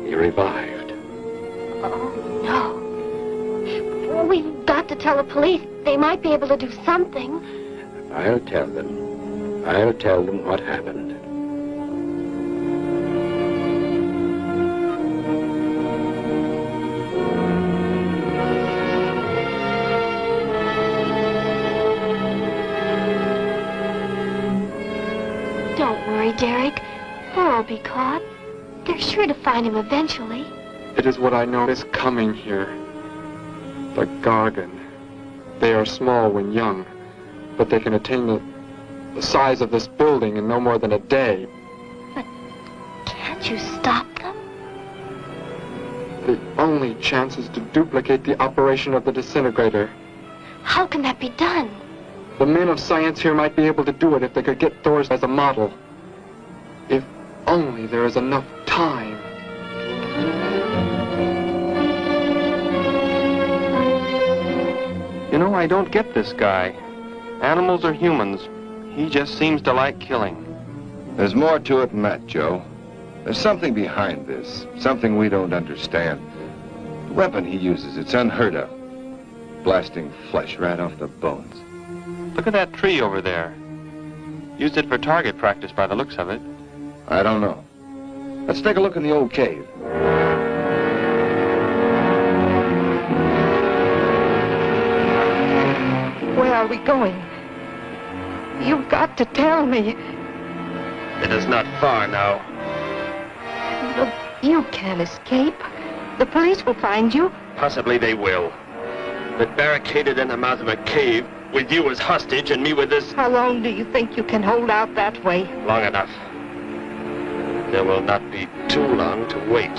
He revived. Oh, no. We've got to tell the police. They might be able to do something. I'll tell them. I'll tell them what happened. Don't worry, Derek. Thor will be caught. They're sure to find him eventually. It is what I know is coming here. The Gargan. They are small when young, but they can attain the size of this building in no more than a day. But can't you stop them? The only chance is to duplicate the operation of the disintegrator. How can that be done? The men of science here might be able to do it if they could get Thor's as a model. If only there is enough time. You know, I don't get this guy. Animals or humans, he just seems to like killing. There's more to it than that, Joe. There's something behind this, something we don't understand. The weapon he uses, it's unheard of. Blasting flesh right off the bones. Look at that tree over there. Used it for target practice by the looks of it. I don't know. Let's take a look in the old cave. Where are we going? You've got to tell me. It is not far now. Look, you can't escape. The police will find you. Possibly they will. But barricaded in the mouth of a cave, with you as hostage and me with this... How long do you think you can hold out that way? Long enough. There will not be too long to wait.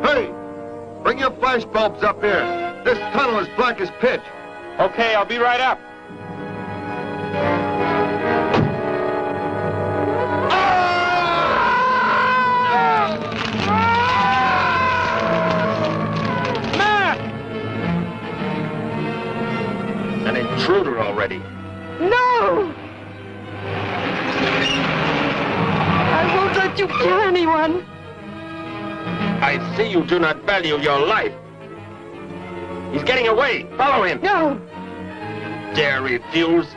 Hey! Bring your flash bulbs up here. This tunnel is black as pitch. Okay, I'll be right up. An intruder already. No! I won't let you kill anyone. I see you do not value your life. He's getting away. Follow him. No. Dare refuse?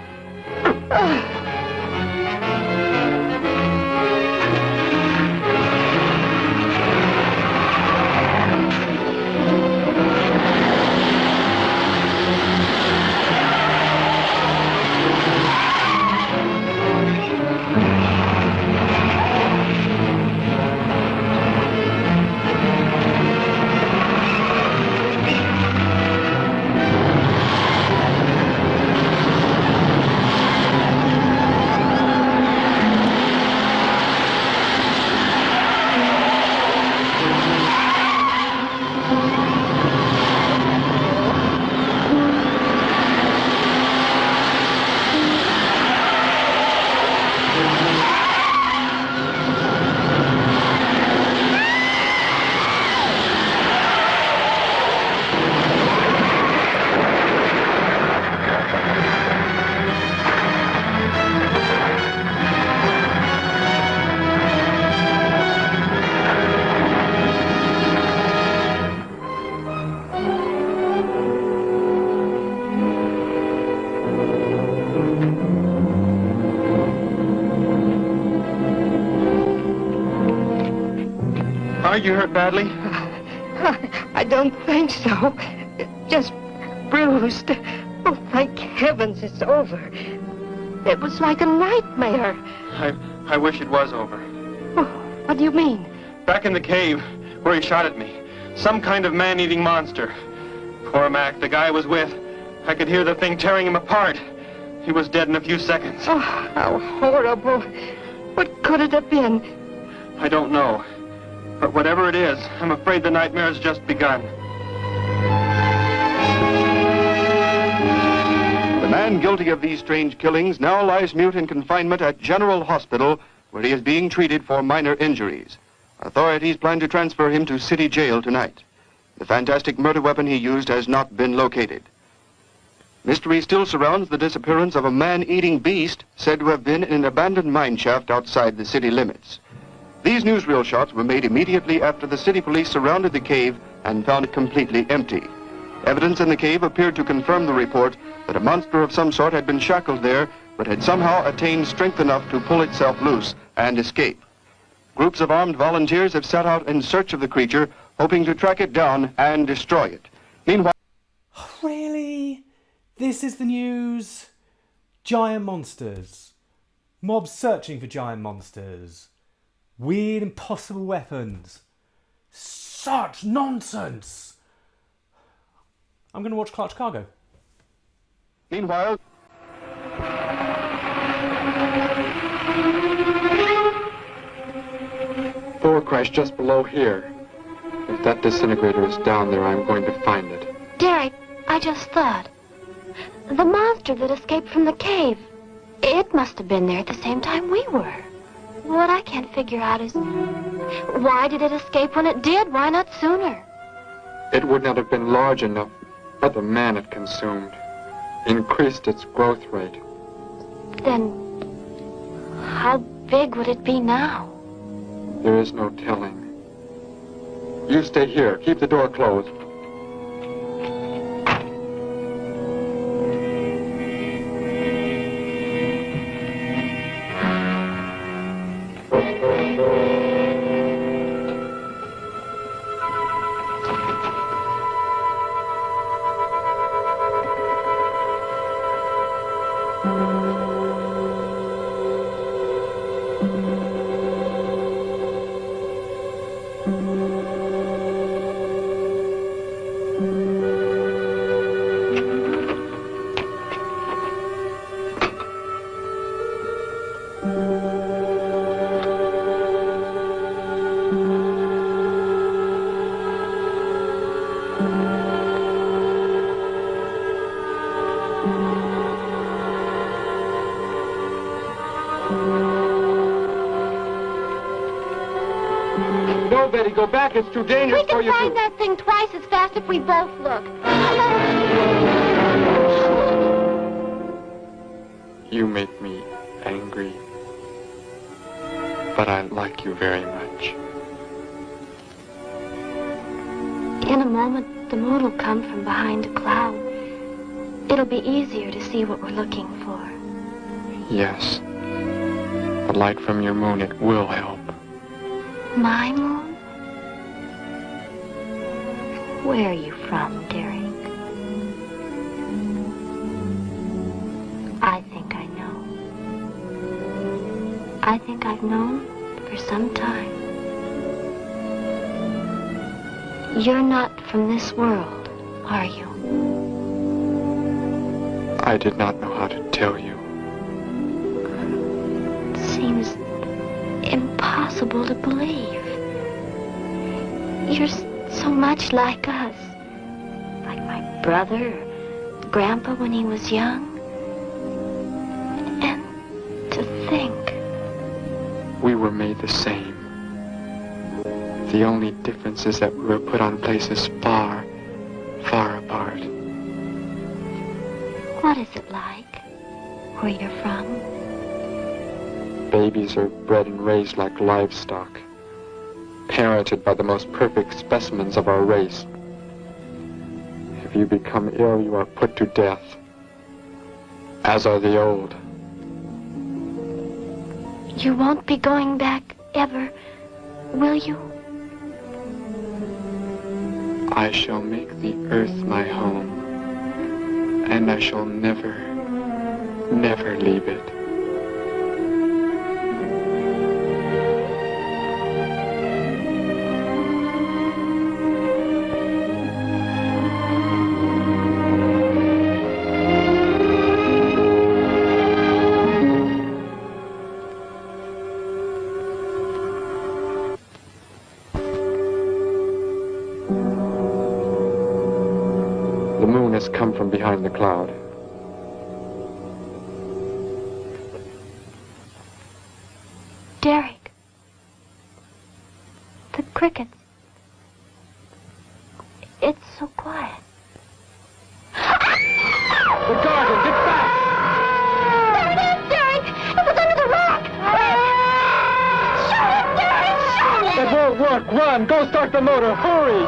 you hurt badly? I don't think so. Just bruised. Oh, thank heavens it's over. It was like a nightmare. I wish it was over. Oh, what do you mean? Back in the cave, where he shot at me. Some kind of man-eating monster. Poor Mac, the guy I was with. I could hear the thing tearing him apart. He was dead in a few seconds. Oh, how horrible. What could it have been? I don't know. But whatever it is, I'm afraid the nightmare has just begun. The man guilty of these strange killings now lies mute in confinement at General Hospital, where he is being treated for minor injuries. Authorities plan to transfer him to city jail tonight. The fantastic murder weapon he used has not been located. Mystery still surrounds the disappearance of a man-eating beast said to have been in an abandoned mine shaft outside the city limits. These newsreel shots were made immediately after the city police surrounded the cave and found it completely empty. Evidence in the cave appeared to confirm the report that a monster of some sort had been shackled there, but had somehow attained strength enough to pull itself loose and escape. Groups of armed volunteers have set out in search of the creature, hoping to track it down and destroy it. Meanwhile... Really? This is the news? Giant monsters. Mobs searching for giant monsters. Weird, impossible weapons. Such nonsense! I'm going to watch Clutch Cargo. Meanwhile... Thor crashed just below here. If that disintegrator is down there, I'm going to find it. Derek, I just thought. The monster that escaped from the cave. It must have been there at the same time we were. What I can't figure out is, why did it escape when it did? Why not sooner? It would not have been large enough, but the man it consumed increased its growth rate. Then, how big would it be now? There is no telling. You stay here. Keep the door closed. No, Betty, go back. It's too dangerous for you. We can find that thing twice as fast if we both look. You make me angry, but I like you very much. In a moment, the moon will come from behind a cloud. It'll be easier to see what we're looking for. Yes. The light from your moon, it will help. My moon? Where are you from, Derek? I think I know. I think I've known for some time. You're not from this world, are you? I did not know how to tell you. It seems impossible to believe. You're so much like us. Like my brother, or Grandpa when he was young. And to think. We were made the same. The only difference is that we were put on places far, far apart. What is it like, where you're from? Babies are bred and raised like livestock, parented by the most perfect specimens of our race. If you become ill, you are put to death, as are the old. You won't be going back ever, will you? I shall make the earth my home, and I shall never, never leave it. The moon has come from behind the cloud. Derek. The crickets. It's so quiet. The garden, get back! There it is, Derek! It was under the rock! Shoot it, Derek! Shoot it! It won't work. Run! Go start the motor. Hurry!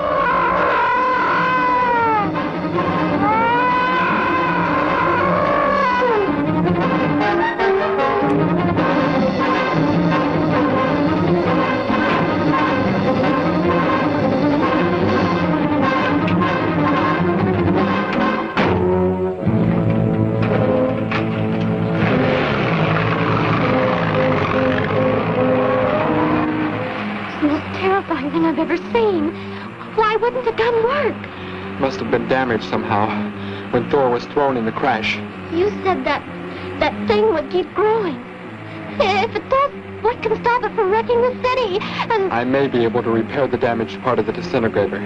It's the most terrifying thing I've ever seen. Why wouldn't the gun work? Must have been damaged somehow when Thor was thrown in the crash. You said that thing would keep growing. If it does, what can stop it from wrecking the city? And I may be able to repair the damaged part of the disintegrator.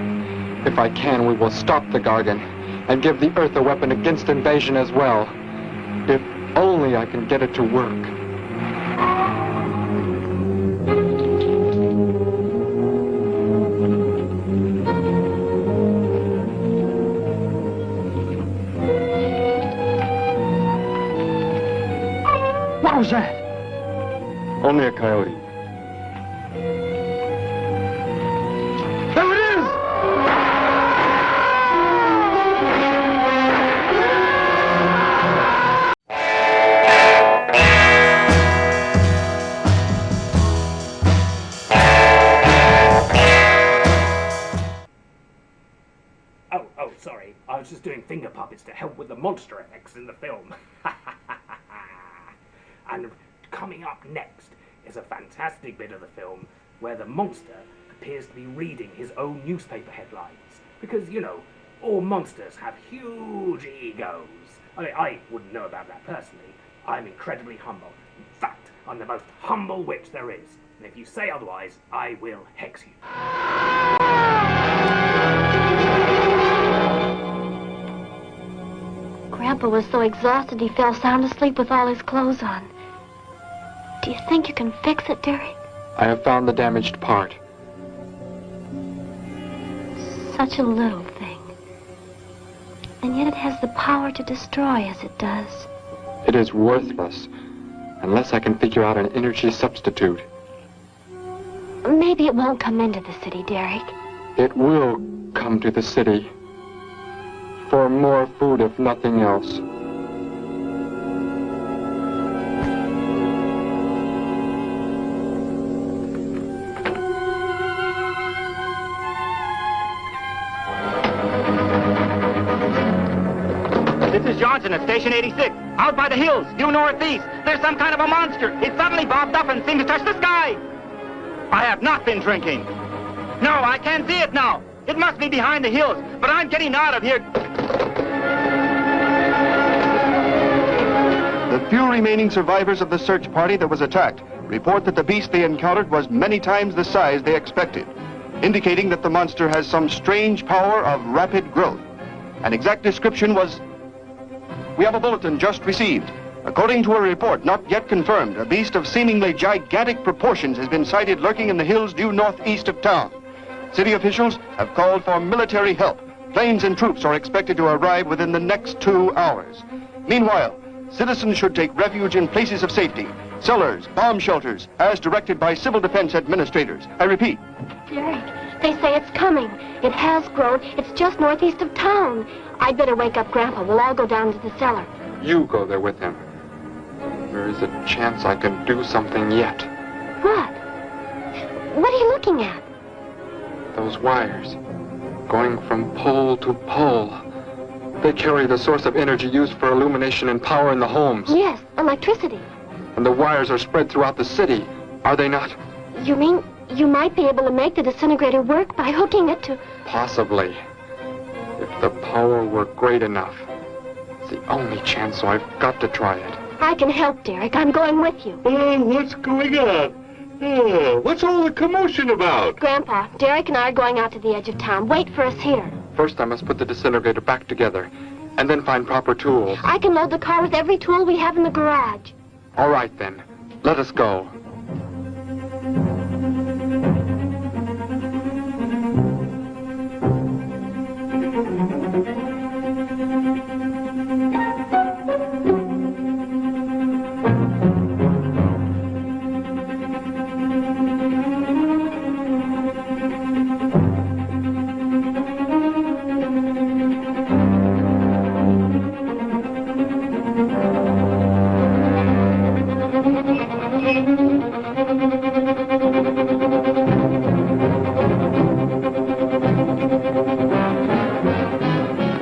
If I can, we will stop the Gargan and give the Earth a weapon against invasion as well. If only I can get it to work. What was that? Only a coyote. There it is! Oh, sorry. I was just doing finger puppets to help with the monster effects in the film. And coming up next is a fantastic bit of the film where the monster appears to be reading his own newspaper headlines. Because, you know, all monsters have huge egos. I mean, I wouldn't know about that personally. I'm incredibly humble. In fact, I'm the most humble witch there is. And if you say otherwise, I will hex you. Grandpa was so exhausted he fell sound asleep with all his clothes on. Do you think you can fix it, Derek? I have found the damaged part. Such a little thing. And yet it has the power to destroy as it does. It is worthless unless I can figure out an energy substitute. Maybe it won't come into the city, Derek. It will come to the city. For more food, if nothing else. This is Johnson at Station 86. Out by the hills, due northeast. There's some kind of a monster. It suddenly bobbed up and seemed to touch the sky. I have not been drinking. No, I can't see it now. It must be behind the hills, but I'm getting out of here. The few remaining survivors of the search party that was attacked report that the beast they encountered was many times the size they expected, indicating that the monster has some strange power of rapid growth. An exact description was... We have a bulletin just received. According to a report not yet confirmed, a beast of seemingly gigantic proportions has been sighted lurking in the hills due northeast of town. City officials have called for military help. Planes and troops are expected to arrive within the next 2 hours. Meanwhile, citizens should take refuge in places of safety, cellars, bomb shelters, as directed by civil defense administrators. I repeat. Derek, they say it's coming. It has grown. It's just northeast of town. I'd better wake up Grandpa. We'll all go down to the cellar. You go there with him. There is a chance I can do something yet. What? What are you looking at? Those wires. going from pole to pole. They carry the source of energy used for illumination and power in the homes. Yes, electricity. And the wires are spread throughout the city, are they not? You mean you might be able to make the disintegrator work by hooking it to... Possibly. If the power were great enough. It's the only chance, so I've got to try it. I can help, Derek. I'm going with you. What's going on? What's all the commotion about? Grandpa, Derek and I are going out to the edge of town. Wait for us here. First, I must put the disintegrator back together, and then find proper tools. I can load the car with every tool we have in the garage. All right, then. Let us go.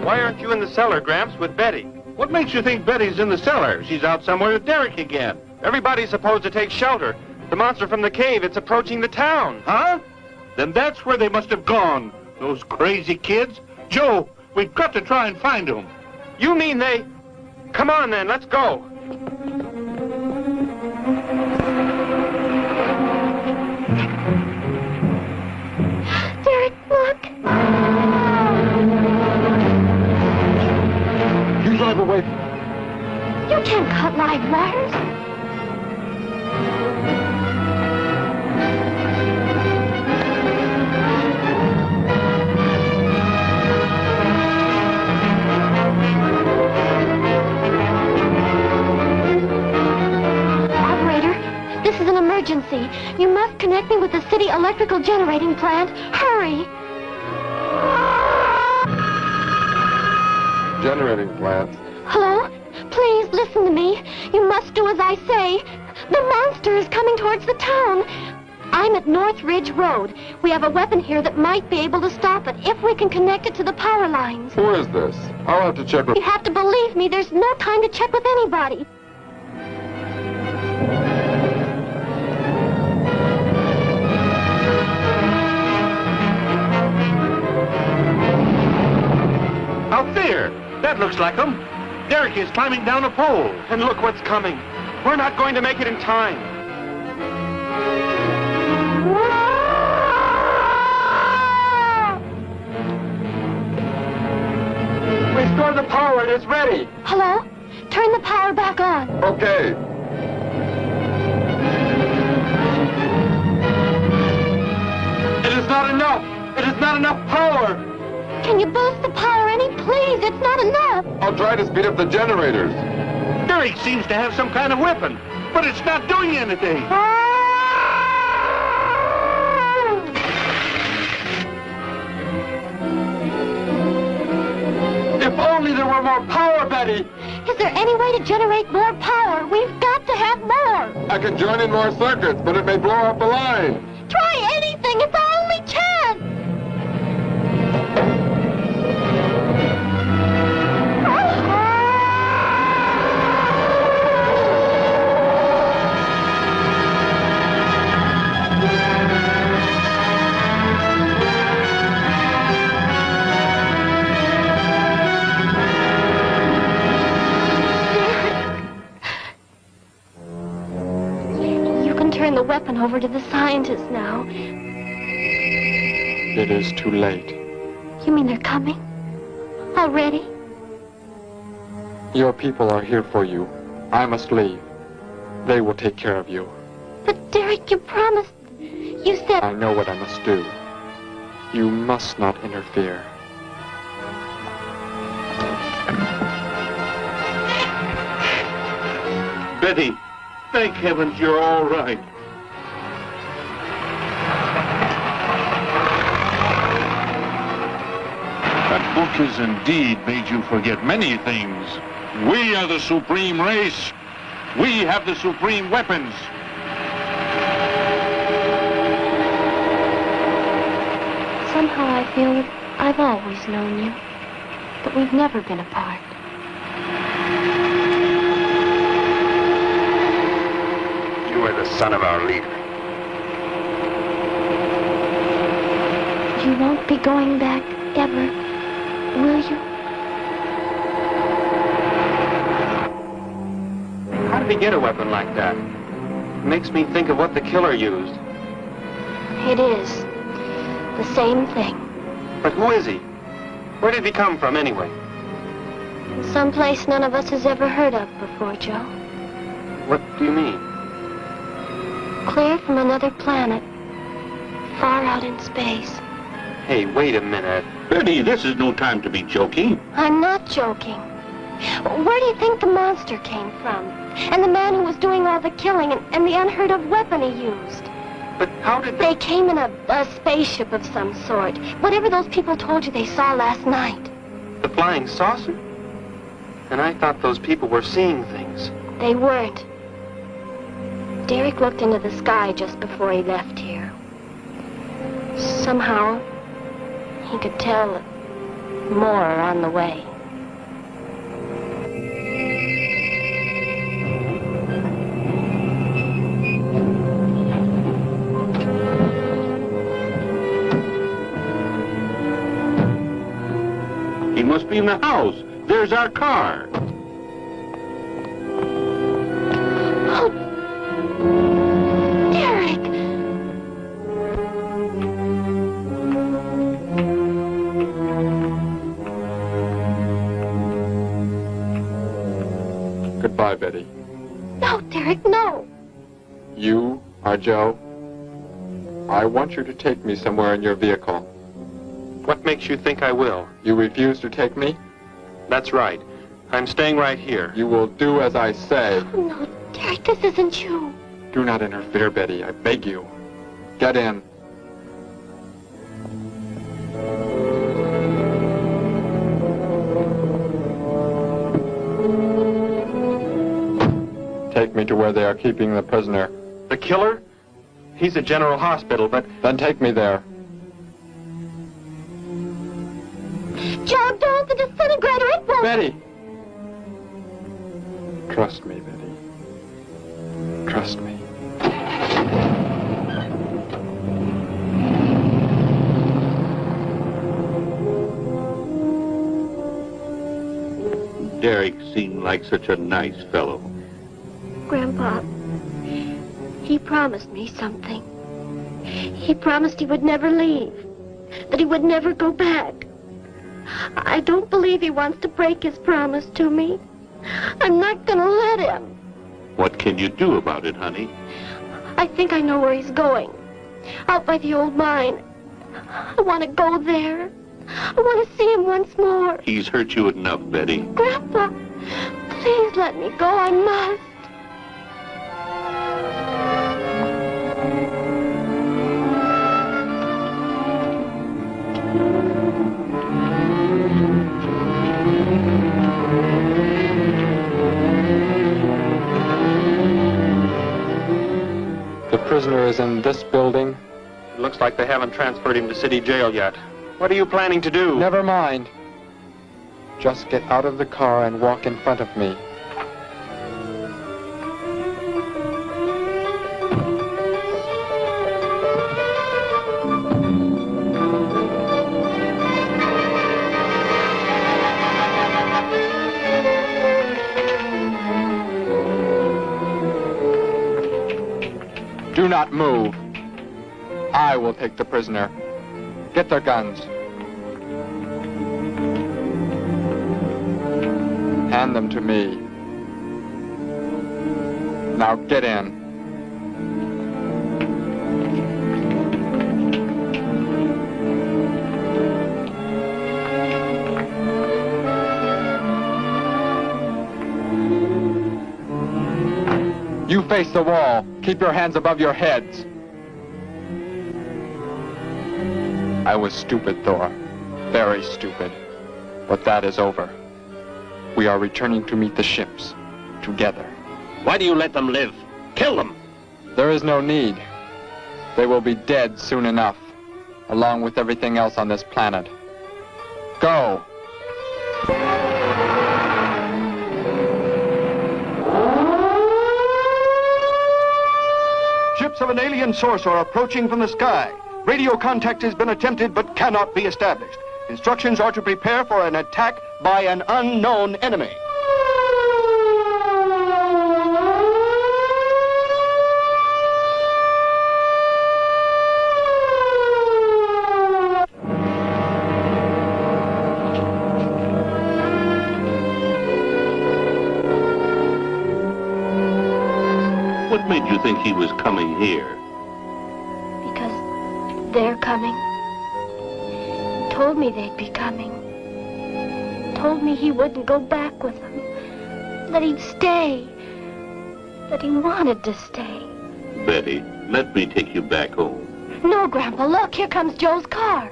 Why aren't you in the cellar, Gramps, with Betty? What makes you think Betty's in the cellar? She's out somewhere with Derek again. Everybody's supposed to take shelter. The monster from the cave, it's approaching the town. Huh? Then that's where they must have gone. Those crazy kids. Joe, we've got to try and find them. You mean they... Come on, then, let's go. Derek, look. You drive away. You can't cut live wires. This is an emergency. You must connect me with the city electrical generating plant. Hurry! Generating plant. Hello? Please listen to me. You must do as I say. The monster is coming towards the town. I'm at North Ridge Road. We have a weapon here that might be able to stop it if we can connect it to the power lines. Who is this? I'll have to check with... You have to believe me. There's no time to check with anybody. Out there! That looks like them. Derek is climbing down a pole. And look what's coming. We're not going to make it in time. Restore the power. It is ready. Hello? Turn the power back on. Okay. It is not enough. It is not enough power. Can you boost the power any? Please, it's not enough. I'll try to speed up the generators. Derek seems to have some kind of weapon, but it's not doing anything. If only there were more power, Betty. Is there any way to generate more power? We've got to have more. I can join in more circuits, but it may blow up the line. Try anything. It's our only chance. Turn the weapon over to the scientists now. It is too late. You mean they're coming? Already? Your people are here for you. I must leave. They will take care of you. But Derek, you promised. You said... I know what I must do. You must not interfere. Betty, thank heavens you're all right. That book has indeed made you forget many things. We are the supreme race. We have the supreme weapons. Somehow I feel that I've always known you, but we've never been apart. You are the son of our leader. You won't be going back ever, will you? How did he get a weapon like that? It makes me think of what the killer used. It is. The same thing. But who is he? Where did he come from, anyway? Someplace none of us has ever heard of before, Joe. What do you mean? Clear from another planet. Far out in space. Hey, wait a minute. Betty, this is no time to be joking. I'm not joking. Where do you think the monster came from? And the man who was doing all the killing and the unheard of weapon he used? But how did they came in a spaceship of some sort. Whatever those people told you they saw last night. The flying saucer? And I thought those people were seeing things. They weren't. Derek looked into the sky just before he left here. Somehow, he could tell that more are on the way. He must be in the house. There's our car. Oh, Derek! Goodbye, Betty. No, Derek, no. You are Joe. I want you to take me somewhere in your vehicle. What makes you think I will? You refuse to take me? That's right. I'm staying right here. You will do as I say. Oh, no, Derek, this isn't you. Do not interfere, Betty. I beg you. Get in. Take me to where they are keeping the prisoner. The killer? He's at General Hospital, but... Then take me there. Joe, don't! The disintegrator, it won't... Betty! Trust me, Betty. Trust me. Derek seemed like such a nice fellow. Grandpa, he promised me something. He promised he would never leave, that he would never go back. I don't believe he wants to break his promise to me. I'm not gonna let him. What can you do about it, honey? I think I know where he's going. Out by the old mine. I want to go there. I want to see him once more. He's hurt you enough, Betty. Grandpa, please let me go. I must. The prisoner is in this building. It looks like they haven't transferred him to city jail yet. What are you planning to do? Never mind. Just get out of the car and walk in front of me. Do not move. I will take the prisoner. Get their guns. Hand them to me. Now get in. You face the wall. Keep your hands above your heads. I was stupid, Thor. Very stupid. But that is over. We are returning to meet the ships. Together. Why do you let them live? Kill them! There is no need. They will be dead soon enough. Along with everything else on this planet. Go. Ships of an alien source are approaching from the sky. Radio contact has been attempted but cannot be established. Instructions are to prepare for an attack by an unknown enemy. What made you think he was coming here? Because they're coming. Told me they'd be coming. Told me he wouldn't go back with them. That he'd stay. That he wanted to stay. Betty, let me take you back home. No, Grandpa, look, here comes Joe's car.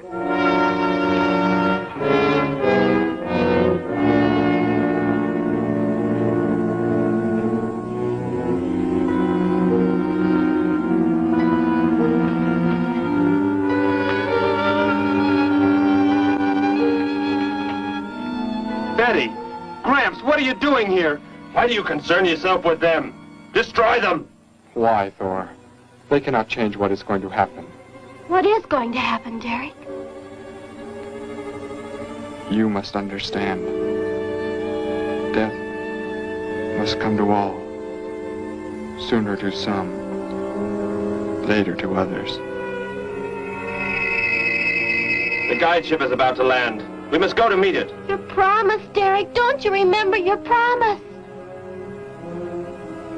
Betty! Gramps, what are you doing here? Why do you concern yourself with them? Destroy them! Why, Thor? They cannot change what is going to happen. What is going to happen, Derek? You must understand. Death must come to all. Sooner to some, later to others. The guide ship is about to land. We must go to meet it. Your promise, Derek. Don't you remember your promise?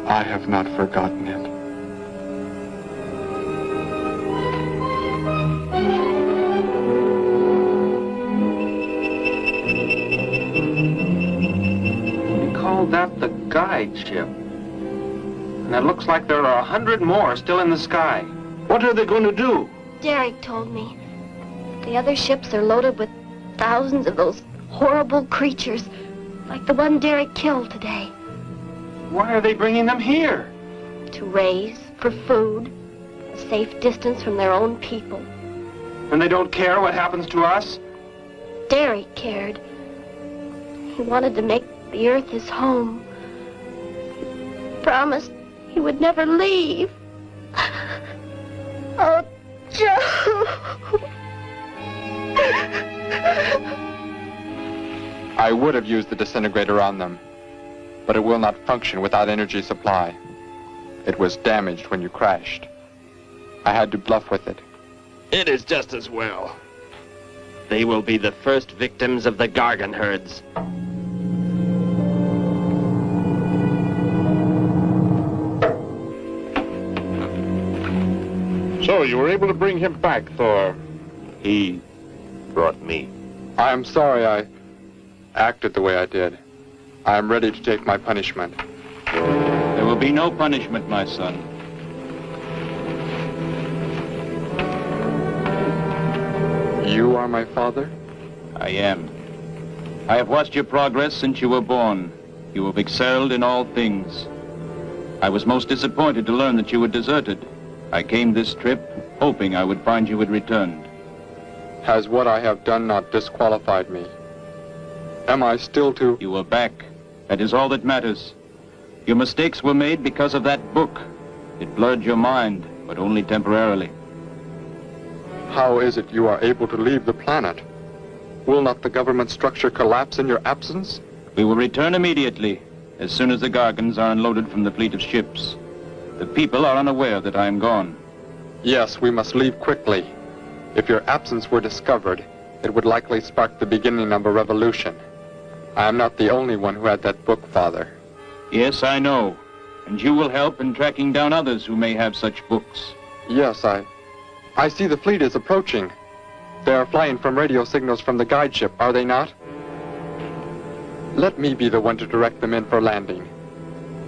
I have not forgotten it. We call that the guide ship. And it looks like there are 100 more still in the sky. What are they going to do? Derek told me. The other ships are loaded with thousands of those horrible creatures, like the one Derek killed today. Why are they bringing them here? To raise, for food, a safe distance from their own people. And they don't care what happens to us? Derek cared. He wanted to make the earth his home. He promised he would never leave. Oh, Joe! I would have used the disintegrator on them, but it will not function without energy supply. It was damaged when you crashed. I had to bluff with it. It is just as well. They will be the first victims of the Gargan herds. So you were able to bring him back, Thor? He brought me. I am sorry I acted the way I did. I am ready to take my punishment. There will be no punishment, my son. You are my father? I am. I have watched your progress since you were born. You have excelled in all things. I was most disappointed to learn that you had deserted. I came this trip hoping I would find you had returned. Has what I have done not disqualified me? Am I still to... You are back. That is all that matters. Your mistakes were made because of that book. It blurred your mind, but only temporarily. How is it you are able to leave the planet? Will not the government structure collapse in your absence? We will return immediately, as soon as the Gargans are unloaded from the fleet of ships. The people are unaware that I am gone. Yes, we must leave quickly. If your absence were discovered, it would likely spark the beginning of a revolution. I am not the only one who had that book, Father. Yes, I know. And you will help in tracking down others who may have such books. Yes, I see the fleet is approaching. They are flying from radio signals from the guide ship, are they not? Let me be the one to direct them in for landing.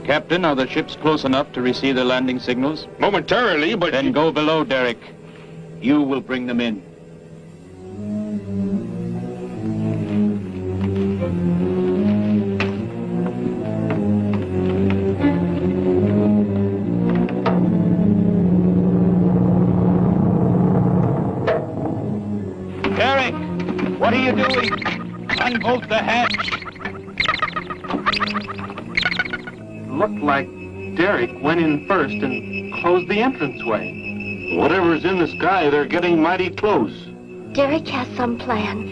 Captain, are the ships close enough to receive the landing signals? Momentarily, but... Then go below, Derek. You will bring them in. Derek, what are you doing? Bolt the hatch. Looked like Derek went in first and closed the entranceway. Whatever's in the sky, they're getting mighty close. Derek has some plan.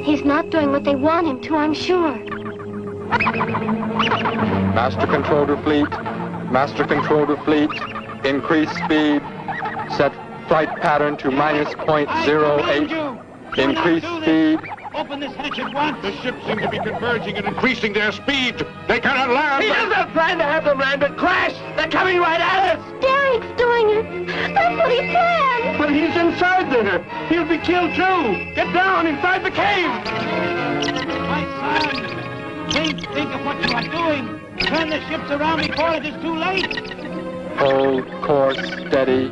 He's not doing what they want him to, I'm sure. Master control to fleet. Master control to fleet. Increase speed. Set flight pattern to -0.08. Increase speed. Open this hatch at once. The ships seem to be converging and increasing their speed. They cannot land. He doesn't plan to have them land, but crash. They're coming right at us. Derek's doing it. That's what he planned. But he's inside there. He'll be killed too. Get down inside the cave. My son, think of what you are doing. Turn the ships around before it is too late. Hold course steady.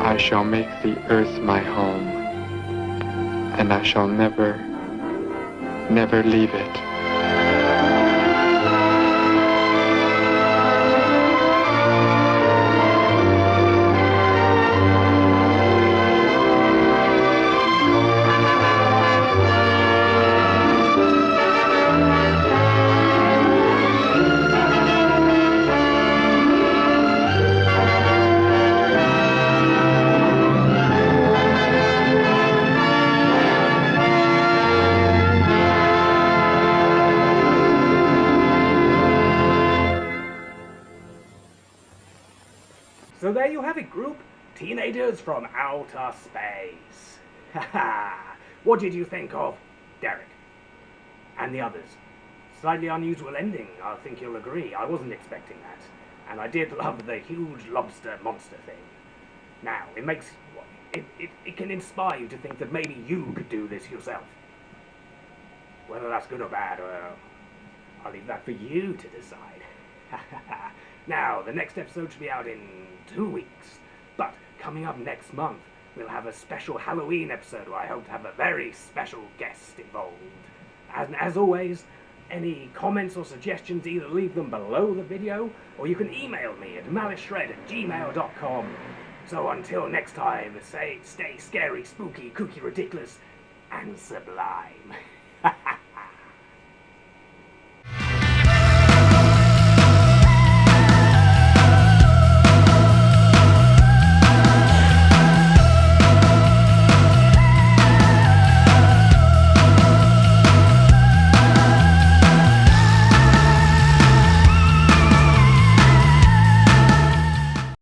I shall make the earth my home, and I shall never, never leave it. So there you have it, group. Teenagers from outer space. Haha. What did you think of Derek? And the others? Slightly unusual ending, I think you'll agree. I wasn't expecting that. And I did love the huge lobster monster thing. Now, it makes... It can inspire you to think that maybe you could do this yourself. Whether that's good or bad, well, I'll leave that for you to decide. Now, the next episode should be out in 2 weeks. But coming up next month, we'll have a special Halloween episode where I hope to have a very special guest involved. And as always, any comments or suggestions, either leave them below the video, or you can email me at maliceshred@gmail.com. So until next time, stay scary, spooky, kooky, ridiculous, and sublime.